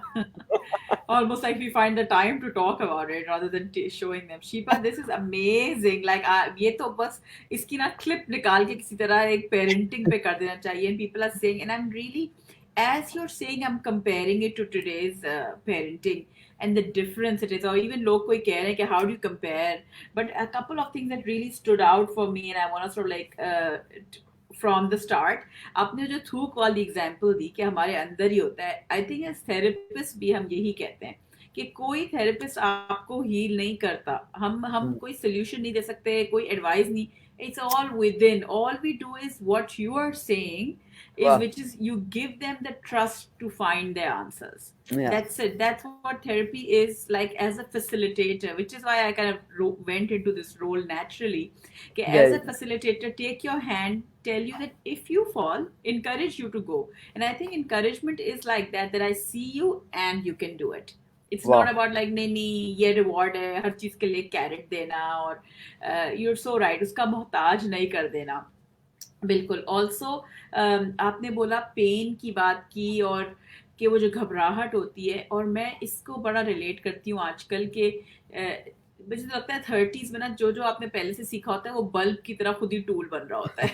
Almost like we find the time to talk about it rather than showing them. Shipa, this is amazing. Like, ये तो बस इसकी ना clip निकाल के किसी तरह एक parenting पे कर देना चाहिए. And people are saying, and I'm really, as you're saying, I'm comparing it to today's parenting and the difference it is. Or even लोग कोई कह रहे हैं कि how do you compare? But a couple of things that really stood out for me, and I want to sort of like from the start. आपने जो थूक वाली एग्जाम्पल दी कि हमारे अंदर ही होता है, आई थिंक एज थेरेपिस्ट भी हम यही कहते हैं कि कोई थेरेपिस्ट आपको हील नहीं करता. हम कोई सोल्यूशन नहीं दे सकते, कोई एडवाइस नहीं. It's all within. All we do is what you are saying is, Wow. which is you give them the trust to find their answers. Yeah. That's it. That's what therapy is like as a facilitator, which is why I kind of went into this role naturally. Okay, as a Very. facilitator, take your hand, tell you that if you fall, encourage you to go. And I think encouragement is like that, that I see you and you can do it. It's not Wow. about like नहीं ये reward है हर चीज के लिए carat देना और you're so right उसका मोहताज नहीं कर देना. बिल्कुल. ऑल्सो आपने बोला पेन की बात की और कि वो जो घबराहट होती है, और मैं इसको बड़ा रिलेट करती हूँ आजकल के मुझे तो लगता है 30s में ना जो जो आपने पहले से सीखा होता है वो बल्ब की तरह खुद ही टूल बन रहा होता है.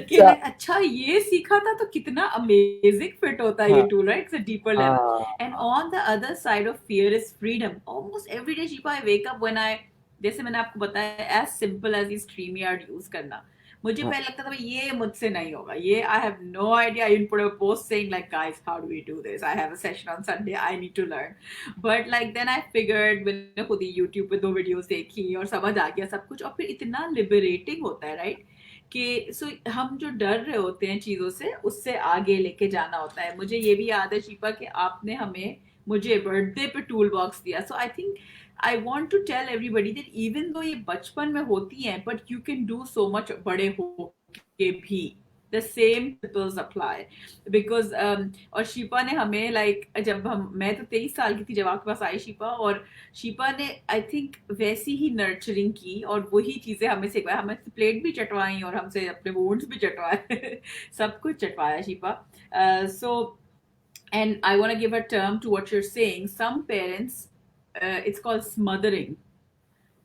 कि अच्छा. लाइक अच्छा ये सीखा था तो कितना अमेजिंग फिट होता है ये हाँ. Tool, right? It's a deeper level. हाँ. And on the other side of fear is freedom. Almost every day Shipa I wake up when I, जैसे मैंने आपको बताया, एज सिंपल एज ये स्ट्रीम यार्ड यूज करना. मुझे हाँ. पहले लगता था भाई ये मुझसे नहीं होगा, ये I have no idea. I put a post saying like guys how do we do this, I have a session on Sunday, I need to learn. But like then I figured, मैंने खुद ही YouTube पे 2 videos देखी और समझ आ गया सब कुछ, और फिर इतना लिबरेटिंग होता है, राइट? कि सो हम जो डर रहे होते हैं चीज़ों से, उससे आगे लेके जाना होता है. मुझे ये भी याद है शिपा कि आपने हमें मुझे बर्थडे पे टूल बॉक्स दिया. So I think I want to tell everybody that even though ये बचपन में होती हैं, but you can do so much बड़े हो के भी. The same principles apply because और शिपा ने हमें लाइक जब हम, मैं तो 23 साल की थी जब आपके पास आई शिपा, और शिपा ने आई थिंक वैसी ही नर्चरिंग की और वही चीज़ें हमें सिखवाया. हमें प्लेट भी चटवाई और हमसे अपने वोन्स भी चटवाए. सब कुछ चटवाया शिपा. सो and I want to give a term to what you're saying. Some parents, it's called smothering.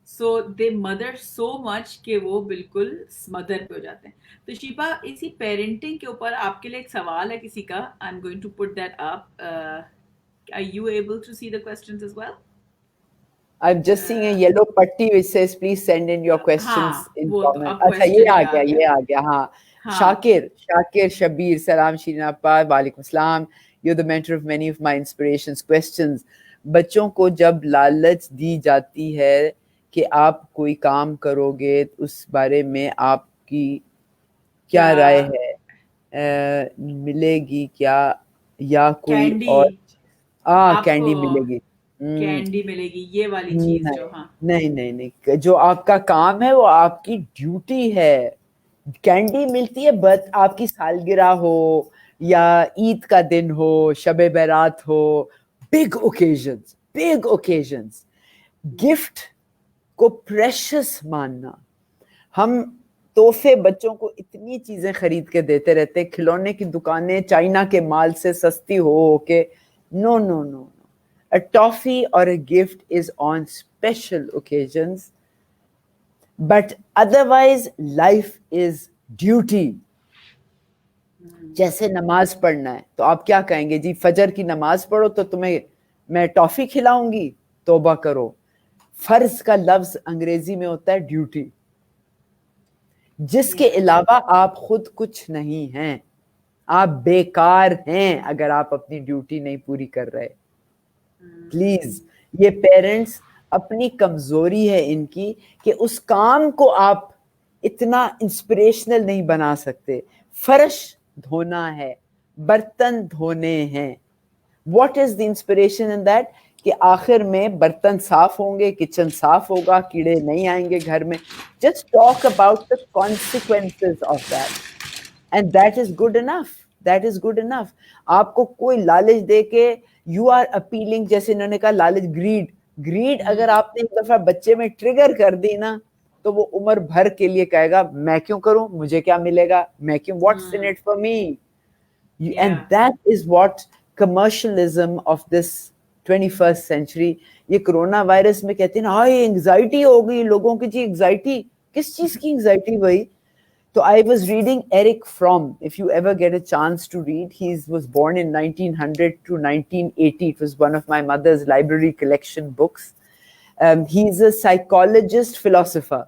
So they mother so much कि वो बिल्कुल smother पे हो जाते हैं. तो शिपा, इसी parenting के ऊपर आपके लिए एक सवाल है किसी का. I'm going to put that up. Are you able to see the questions as well? I'm just seeing a yellow putty which says please send in your questions हाँ, in वो तो comment. अब अच्छा ये question आ ये गया, आ गया. ये आ गया. हाँ. हाँ. Shakir Shabir, Salam Shireen Appa, Walaikum Salam. You're the mentor of many of my inspirations. Questions. बच्चों को जब लालच दी जाती है कि आप कोई काम करोगे, उस बारे में आपकी क्या क्या राय है? मिलेगी क्या या कोई कैंडी और? आपको कैंडी मिलेगी. हम्म. कैंडी मिलेगी, ये वाली चीज नहीं जो. हाँ. नहीं नहीं नहीं, जो आपका काम है वो आपकी ड्यूटी है. कैंडी मिलती है बस आपकी सालगिरह हो या ईद का दिन हो, शबे बारात हो, बिग ओकेजन्स. गिफ्ट को प्रेशियस मानना. हम तोहफे बच्चों को इतनी चीजें खरीद के देते रहते हैं, खिलौने की दुकानें चाइना के माल से सस्ती हो के. No no no. A toffee or a gift is on special occasions, but otherwise life is duty. जैसे नमाज पढ़ना है तो आप क्या कहेंगे जी, फजर की नमाज पढ़ो तो तुम्हें मैं टॉफी खिलाऊंगी? तौबा करो. फर्ज का लफ्ज अंग्रेजी में होता है ड्यूटी, जिसके अलावा आप खुद कुछ नहीं हैं. आप बेकार हैं अगर आप अपनी ड्यूटी नहीं पूरी कर रहे. प्लीज, ये पेरेंट्स अपनी कमजोरी है इनकी कि उस काम को आप इतना इंस्पिरेशनल नहीं बना सकते. फर्श धोना है, बर्तन धोने हैं. What is the inspiration in that? कि आखिर में बर्तन साफ होंगे, किचन साफ होगा, कीड़े नहीं आएंगे घर में. Just talk about the consequences of that. And that is good enough. That is good enough. आपको कोई लालच दे के you are appealing, जैसे इन्होंने कहा लालच, greed अगर आपने एक दफा बच्चे में ट्रिगर कर दी ना, तो वो उम्र भर के लिए कहेगा मैं क्यों करूं, मुझे क्या मिलेगा, मैं क्यों, what's in it for me. And Yeah. that is what commercialism of this 21st century. ये कोरोना वायरस में कहते हैं ना, हाँ ये एंग्जाइटी हो गई लोगों की. जी एंग्जाइटी, किस चीज की एंग्जाइटी भाई? So I was reading Eric Fromm. If you ever get a chance to read, he was born in 1900 to 1980. It was one of my mother's library collection books. He's a psychologist philosopher.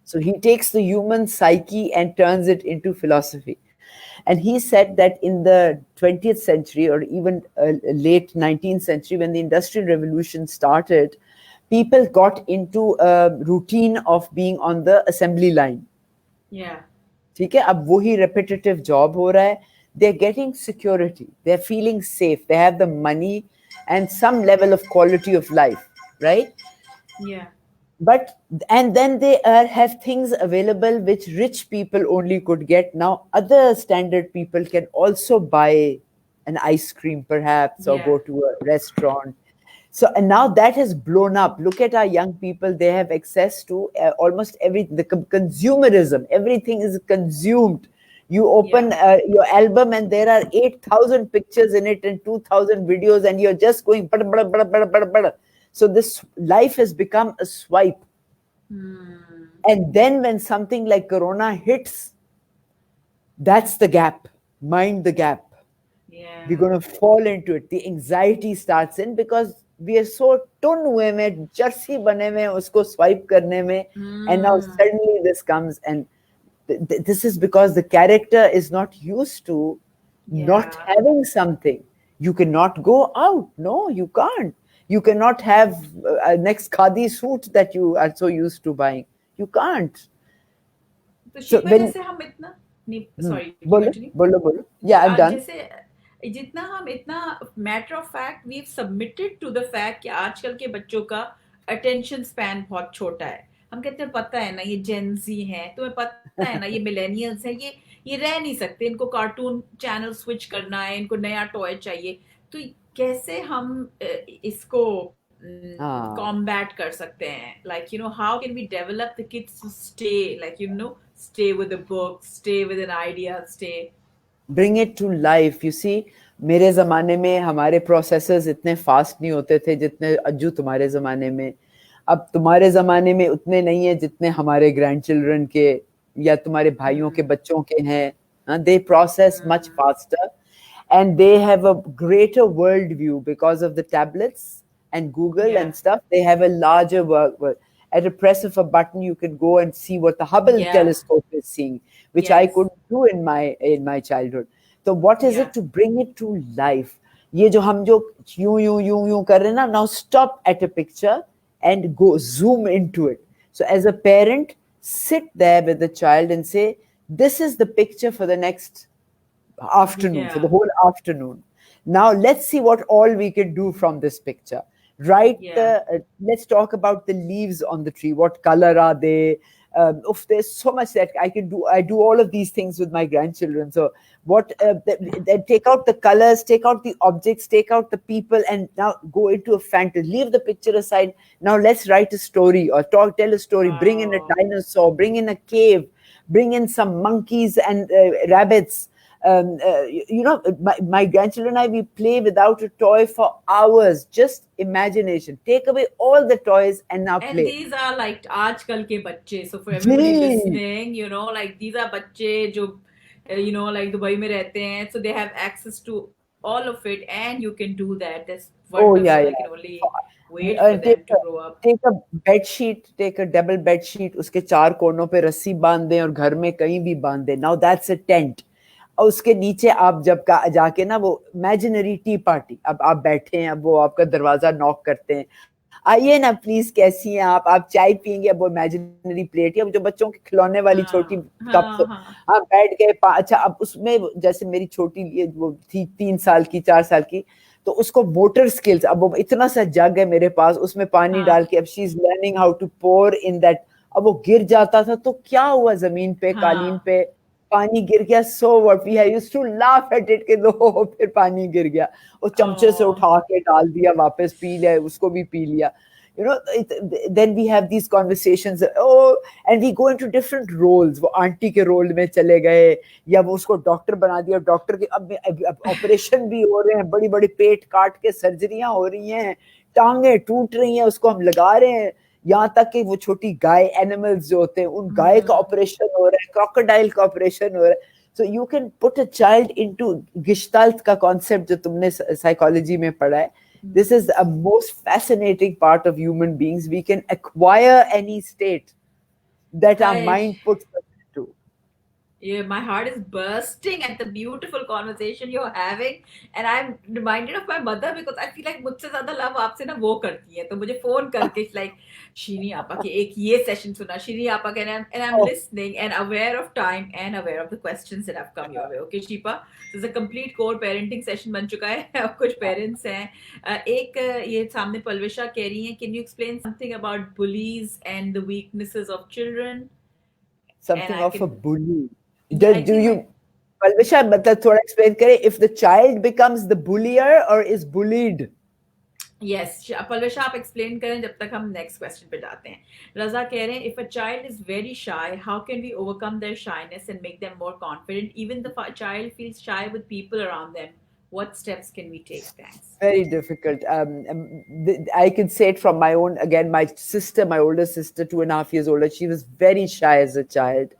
So he takes the human psyche and turns it into philosophy. And he said that in the 20th century, or even late 19th century, when the Industrial Revolution started, people got into a routine of being on the assembly line. Yeah. ठीक है, अब वही repetitive job हो रहा है. They're getting security, they're feeling safe, they have the money and some level of quality of life, right? Yeah. But and then they have things available which rich people only could get. Now other standard people can also buy an ice cream perhaps, or Yeah. go to a restaurant. So and now that has blown up. Look at our young people, they have access to almost everything. The consumerism, everything is consumed. You open your album and there are 8,000 pictures in it and 2,000 videos, and you're just going bada, bada, bada, bada, bada, bada. So this life has become a swipe. And then when something like Corona hits, that's the gap. Mind the gap. Yeah. We're going to fall into it. The anxiety starts in because we are so tun hue mein, jersey bane mein, usko swipe karne mein, and now suddenly this comes, and this is because the character is not used to not Yeah. having something. You cannot go out. No, you can't. You cannot have a next khadi suit that you are so used to buying. You can't. तो So Shilpa when जैसे हम इतना नहीं, sorry you bolo, continue. bolo, bolo. Yeah, I'm done. जैसे जितना हम इतना matter of fact we submitted to the fact कि आजकल के बच्चों का अटेंशन स्पैन बहुत छोटा है. हम कहते हैं पता है ना ये जेनजी है, तुम्हें पता है ना ये मिलेनियल्स है, ये रह नहीं सकते, इनको कार्टून चैनल स्विच करना है, इनको नया टॉय चाहिए. तो कैसे हम इसको कॉम्बैट कर सकते हैं? Like you know how can we develop the kids to stay, like you know, stay with the book, stay with an idea, stay. Bring it to life. You see, मेरे ज़माने में हमारे प्रोसेसर्स इतने fast नहीं होते थे जितने अज्जू तुम्हारे ज़माने में. अब तुम्हारे ज़माने में उतने नहीं है जितने हमारे ग्रैंड चिल्ड्रन के या तुम्हारे भाइयों के बच्चों के हैं. They process much faster, and they have a greater world view because of the tablets and Google and stuff. They have a larger world. At a press of a button, you can go and see what the Hubble telescope is seeing, which I couldn't do in my childhood. So what is it to bring it to life? ये जो हम जो यूं कर रहे हैं ना, now stop at a picture and go zoom into it. So as a parent, sit there with the child and say, this is the picture for the next afternoon, for the whole afternoon. Now let's see what all we can do from this picture. Right? Let's talk about the leaves on the tree. What color are they? There's so much that I can do. I do all of these things with my grandchildren. So what? Take out the colors, take out the objects, take out the people, and now go into a fantasy. Leave the picture aside. Now let's write a story or tell a story. Wow. Bring in a dinosaur. Bring in a cave. Bring in some monkeys and rabbits. My grandchildren and I, we play without a toy for hours. Just imagination. Take away all the toys and now play. And these are like aajkal ke bacche. So for everybody listening, you know, like these are bacche jo, you know, like Dubai mein rehte hain. So they have access to all of it, and you can do that. That's wonderful. I can only wait for them to grow up. Take a bed sheet, take a double bed sheet. उसके चार कोनों पे रस्सी बांध दें और घर में कहीं भी बांध दें. Now that's a tent. और उसके नीचे आप जब जाके ना वो इमेजिनरी टी पार्टी, अब आप बैठे हैं, अब वो आपका दरवाजा नॉक करते हैं, आइए ना प्लीज, कैसी हैं आप चाय पियेंगे, अब वो इमेजिनरी प्लेट या जो बच्चों के खिलौने वाली छोटी कप, हाँ बैठ गए. अच्छा अब उसमें जैसे मेरी छोटी वो थी 3 साल की 4 साल की, तो उसको मोटर स्किल्स, अब वो इतना सा जग है मेरे पास, उसमें पानी हाँ डाल के अब she is learning how to pour in that. अब वो गिर जाता था तो क्या हुआ, जमीन पे कालीन हाँ। पे पानी गिर गया, so what, we used to laugh at it कि लो फिर पानी गिर गया, वो चमचे से ओ उठा के डाल दिया, वापस पी लिया, उसको भी पी लिया। you know then we have these conversations, oh, and we go into different roles, वो आंटी के रोल में चले गए, या वो उसको डॉक्टर बना दिया, डॉक्टर के अब ऑपरेशन भी हो रहे हैं, बड़ी बड़ी पेट काट के सर्जरियां हो रही हैं, टांगे टूट रही हैं, उसको हम लगा रहे हैं, यहाँ तक कि वो छोटी गाय एनिमल्स जो होते हैं उन गाय का हम्म। ऑपरेशन हो रहा है, क्रोकोडाइल का ऑपरेशन हो रहा है। So you can put a child into gestalt का कॉन्सेप्ट जो तुमने साइकोलॉजी में पढ़ा है। This is the most fascinating part of human beings. We can acquire any state that our hi, mind puts us into. yeah, my heart is bursting at the beautiful conversation you're having, and I'm reminded of my mother because I feel like मुझसे ज्यादा love आपसे ना वो करती है, तो मुझे phone करके like शीनी आपा के एक ये सेशन सुना, शीनी आपा के, and I'm Oh, listening and aware of time and aware of the questions that have come your way. Okay Shipa, so it's a complete core parenting session बन चुका है। अब कुछ parents हैं, एक ये सामने पलविशा कह रही हैं, can you explain something about bullies and the weaknesses of children? And something I of a can, bully. yeah, I Do think you, Palvisha, मतलब थोड़ा explain करें, if the child becomes the bullier or is bullied? Yes Palwasha आप explain करें जब तक हम next question पे जाते हैं। रजा कह रहे हैं, if a child is very shy, how can we overcome their shyness and make them more confident, even the child feels shy with people around them, what steps can we take? Thanks. Very difficult. I can say it from my own, again, my sister, my older sister, 2.5 years older, she was very shy as a child.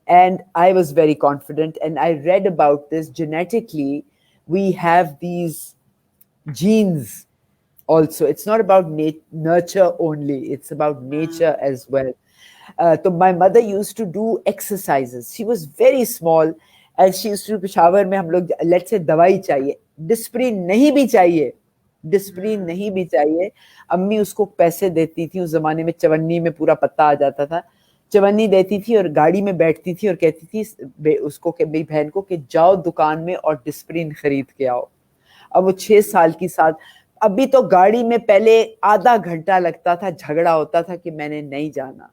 And I was very confident. And I read about this genetically. We have these genes also. It's not about nurture only, it's about nature as well. So my mother used to do exercises. She was very small and she used to Peshawar में हम लोग, let's say दवाई चाहिए, Disprin नहीं भी चाहिए, Disprin नहीं भी चाहिए, अम्मी उसको पैसे देती थी। उस जमाने में चवन्नी में पूरा पत्ता आ जाता था, चवन्नी देती थी और गाड़ी में बैठती थी और कहती थी उसको, मेरी बहन को, कि जाओ दुकान में और डिस्प्रिन खरीद के आओ। अब वो 6 साल की साथ, अभी तो गाड़ी में पहले आधा घंटा लगता था, झगड़ा होता था कि मैंने नहीं जाना,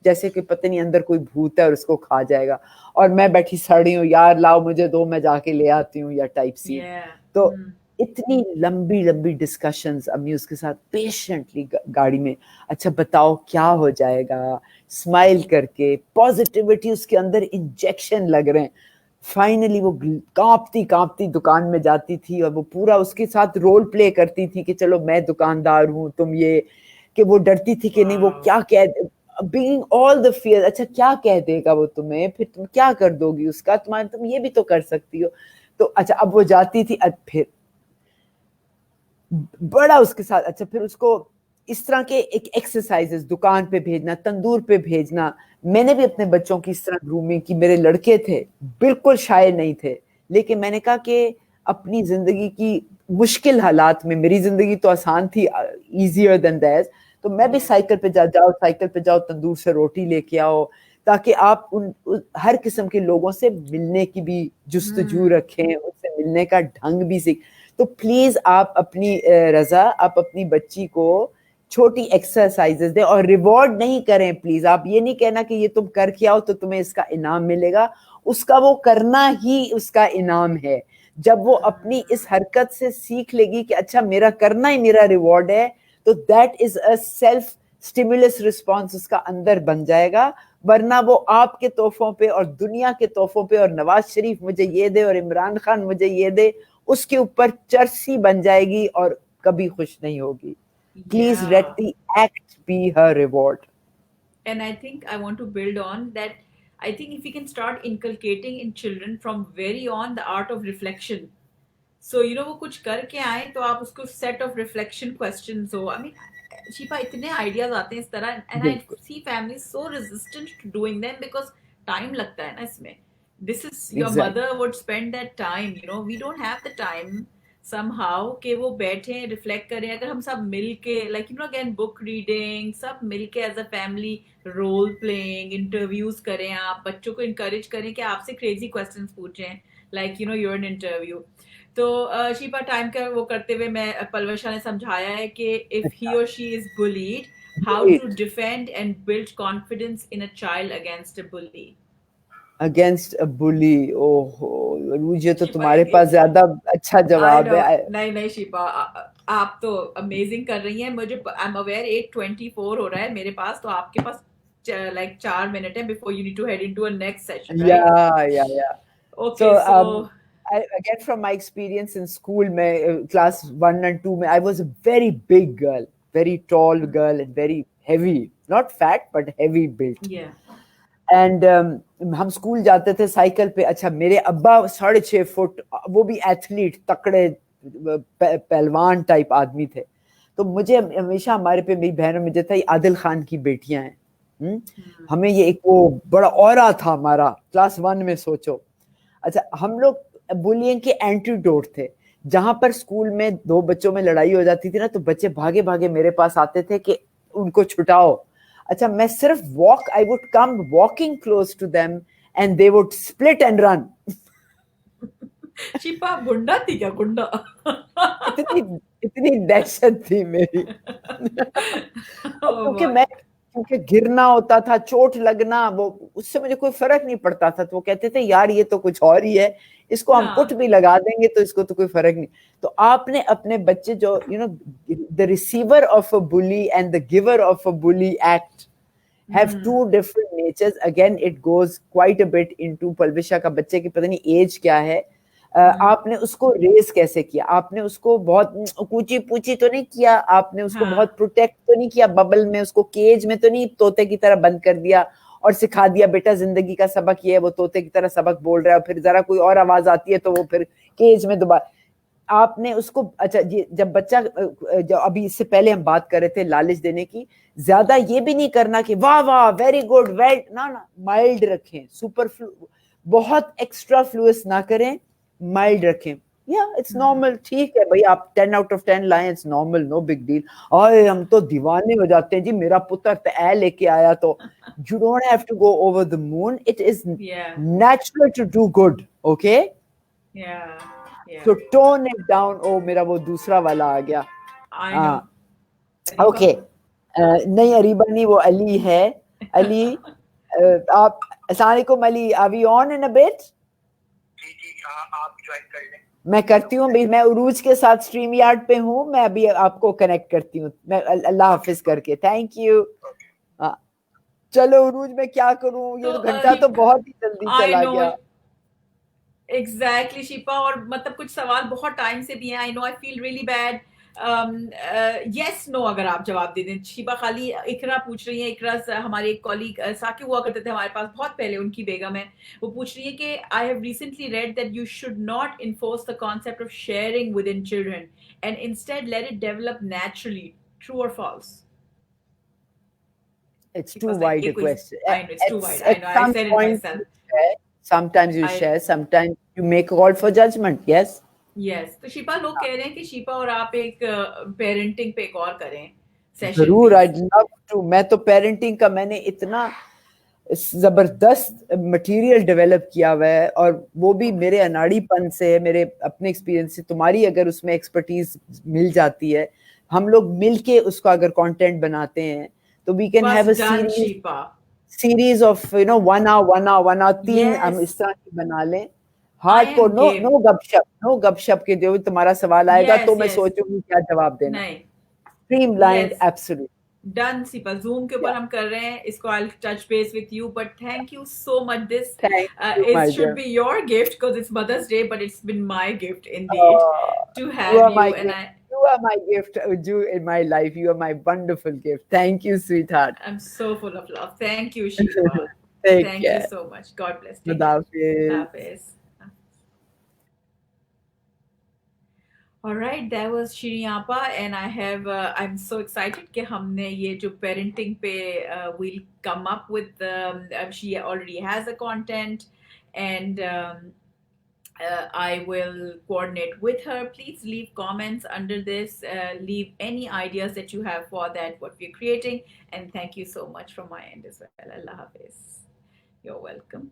जैसे कि पता नहीं अंदर कोई भूत है और उसको खा जाएगा, और मैं बैठी सड़ी हूँ, यार लाओ मुझे दो, मैं जाके ले आती हूँ, या टाइप सीन। Yeah. तो इतनी लंबी लंबी डिस्कशंस अम्मी उसके साथ पेशेंटली गाड़ी में, अच्छा बताओ क्या हो जाएगा, स्माइल करके, पॉजिटिविटी उसके अंदर इंजेक्शन लग रहे हैं। फाइनली वो कांपती कांपती दुकान में जाती थी और वो पूरा उसके साथ रोल प्ले करती थी कि चलो मैं दुकानदार हूँ, तुम ये, कि वो डरती थी कि नहीं वो Wow. क्या कह, बीइंग ऑल द फियर, अच्छा क्या कह देगा वो तुम्हें, फिर तुम क्या कर दोगी उसका, तुम ये भी तो कर सकती हो। तो अच्छा अब वो जाती थी, फिर बड़ा उसके साथ, अच्छा फिर उसको इस तरह के एक एक्सरसाइजेस, दुकान पे भेजना, तंदूर पे भेजना। मैंने भी अपने बच्चों की इस तरह ग्रूमिंग की। मेरे लड़के थे, बिल्कुल शाये नहीं थे, लेकिन मैंने कहा कि अपनी जिंदगी की मुश्किल हालात में, मेरी जिंदगी तो आसान थी, इजियर देन दैट्स, तो मैं भी Yeah. साइकिल पे जाओ, साइकिल पे जाओ, तंदूर से रोटी लेके आओ, ताकि आप हर किस्म के लोगों से मिलने की भी जुस्तजू रखें, उनसे मिलने का ढंग भी सीख। तो प्लीज आप अपनी रजा, आप अपनी बच्ची को छोटी एक्सरसाइजेस दें और रिवॉर्ड नहीं करें प्लीज। आप ये नहीं कहना कि ये तुम करके आओ तो तुम्हें इसका इनाम मिलेगा, उसका वो करना ही उसका इनाम है। जब वो अपनी इस हरकत से सीख लेगी कि अच्छा मेरा करना ही मेरा रिवॉर्ड है, तो that is a self stimulus response उसका अंदर बन जाएगा। वरना वो आपके तोहफों पे और दुनिया के तोहफों पे, और नवाज शरीफ मुझे ये दे और इमरान खान मुझे ये दे, उसके ऊपर चर्सी बन जाएगी और कभी खुश नहीं होगी। Please let Yeah. the act be her reward. And I think I want to build on that. I think if we can start inculcating in children from very on the art of reflection. So, वो कुछ करके आए तो आप उसको set of reflection questions हो. I mean, Shifa इतने ideas आते हैं इस तरह, and I बिल्कुल see families so resistant to doing them because time लगता है ना इसमें. This is your mother exactly would spend that time. We don't have the time somehow कि वो बैठे रिफ्लेक्ट करें। अगर हम सब मिल के लाइक अगेन बुक रीडिंग, सब मिल के as a family role playing, interviews करें, आप बच्चों को इनकरेज करें कि आपसे क्रेजी क्वेश्चंस पूछें, लाइक यूर एन इंटरव्यू। तो शिपा टाइम का वो करते हुए मैं पलवशा ने समझाया है कि इफ ही और she is bullied, how to Great. Defend and build confidence in a child against a bully. Against a bully, ओहो, मुझे तो शिपा तुम्हारे एक पास ज्यादा अच्छा आई जवाब नो. है। नहीं नहीं शिपा, आप तो अमेजिंग कर रही हैं. मुझे आई एम अवेयर 8:24 हो रहा है मेरे पास, तो आपके पास लाइक 4 मिनट है before you need to head into a next session, right? या So, okay so again, from my experience in school, class 1 and 2, I was a very big girl, very tall girl, and very heavy. Not fat, but heavy built. या and हम school जाते थे cycle पे. अच्छा, मेरे अब्बा 6.5 foot, वो भी एथलीट, तकड़े पहलवान टाइप आदमी थे. तो मुझे हमेशा, हमारे पे, मेरी बहन और मुझे था, ये आदिल खान की बेटियां हैं. हमें ये एक वो बड़ा ऑरा था हमारा क्लास 1 में, सोचो. अच्छा, हम लोग बुलियंग के एंटीडोट थे. जहां पर स्कूल में दो बच्चों में लड़ाई हो जाती थी ना, तो बच्चे भागे भागे मेरे पास आते थे कि उनको छुटाओ. अच्छा, मैं सिर्फ I would come walking close to them, and they would split and run. Shipa गुंडा थी क्या, गुंडा? इतनी इतनी दहशत थी मेरी. अब Oh मैं, boy. क्योंकि गिरना होता था, चोट लगना, वो उससे मुझे कोई फर्क नहीं पड़ता था. तो वो कहते थे, यार ये तो कुछ और ही है, इसको हम पुट हाँ. भी लगा देंगे तो इसको तो कोई फर्क नहीं. तो आपने अपने बच्चे, जो the receiver of a bully and the giver of a bully act have two different natures. Again, it goes quite a bit into पलविशा का बच्चे की पता नहीं एज क्या है. आपने उसको रेस कैसे किया, आपने उसको बहुत कूची पूची तो नहीं किया, आपने उसको हाँ. बहुत प्रोटेक्ट तो नहीं किया, बबल में उसको केज में तो नहीं तोते की तरह बंद कर दिया और सिखा दिया बेटा जिंदगी का सबक ये है, वो तोते की तरह सबक बोल रहा है, फिर जरा कोई और आवाज आती है तो वो फिर केज में दोबारा. आपने उसको, अच्छा, ये जब बच्चा, जो अभी इससे पहले हम बात कर रहे थे लालच देने की, ज्यादा ये भी नहीं करना कि वाह वाह वेरी गुड वेल, ना ना, माइल्ड रखें. सुपर बहुत एक्स्ट्रा फ्लूइस ना करें, माइल्ड रखें. या इट्स नॉर्मल, ठीक है भाई, आप 10 आउट ऑफ 10 लाएं, it's normal, no big deal. और हम तो दीवाने हो जाते हैं जी, मेरा पुत्र तो ए लेके आया, तो you don't have to go over the moon. It is Yeah. Natural to do good, okay. Yeah. Yeah. तो टोन इट डाउन. ओ, मेरा वो दूसरा वाला आ गया. I हाँ, know. Ariba. ओके. नहीं, अरीबा नहीं, वो अली है. अली, आप, अस्सलाम वालेकुम Ali, are we on in a bit? जी जी, आप ज्वाइन कर लें. मैं करती हूँ भाई, मैं उरूज के साथ स्ट्रीम यार्ड पे हूँ, मैं अभी आपको कनेक्ट करती हूँ. मैं अल्लाह हाफिज करके, थैंक यू. हाँ, चलो उरूज में क्या करूँ, ये तो तो घंटा तो बहुत ही जल्दी I चला know. गया. एग्जैक्टली शिपा, और मतलब कुछ सवाल बहुत टाइम से भी हैं. I know, I feel really bad. Yes no अगर आप जवाब दे दें. शिपा खाली इकरा पूछ रही है. इकरा हमारे एक कॉलीग साकिब हुआ करते थे हमारे पास बहुत पहले, उनकी बेगम है. वो पूछ रही है कि I have recently read that you should not enforce the concept of sharing with in children and instead let it develop naturally. True और false? It's too Shipa like wide ये a कोई, question. I know it's too wide. I At no, I some said it my point self. you share, sometimes you I share, sometimes you make a call for judgment. Yes. Yes. तो शिपा, लोग कह रहे हैं कि शिपा और आप एक parenting पे एक और करें सेशन जरूर, प्लीज. I'd love to. मैं तो पेरेंटिंग का मैंने इतना जबरदस्त मटेरियल डेवलप किया हुआ है, और वो भी मेरे अनाड़ीपन से, मेरे अपने एक्सपीरियंस से. तुम्हारी अगर उसमें एक्सपर्टीज मिल जाती है, हम लोग मिलके उसका अगर कंटेंट बनाते हैं, तो वी कैन बस have a done Shifa. Series of 1 hour 1 hour 1 hour 3 हम यस, इस तरह की बना लें. आई हार्ड एम को नो गेम. नो गपशप, नो गपशप के जो भी तुम्हारा सवाल आएगा तो यस मैं यस. सोचूंगी क्या जवाब देना. नहीं. Streamlined, yes, absolute. Done Shipa. Zoom के ऊपर हम कर रहे हैं इसको. I touch base with you, but thank you so much. This thank you is my should dear. Be your gift because it's Mother's Day, but it's been my gift indeed to You have are you. my and gift. I You are my gift, you in my life. You are my wonderful gift. Thank you, sweetheart. I'm so full of love. Thank you, Shipa. Take Thank you care. so much. God bless. Take Khuda care. Hafiz. Hafiz. All right, that was Shireen Appa, and I have. I'm so excited कि हमने ये जो parenting पे we'll come up with. She already has the content, and I will coordinate with her. Please leave comments under this. Leave any ideas that you have for that what we're creating, and thank you so much from my end as well. Allah Hafiz. You're welcome.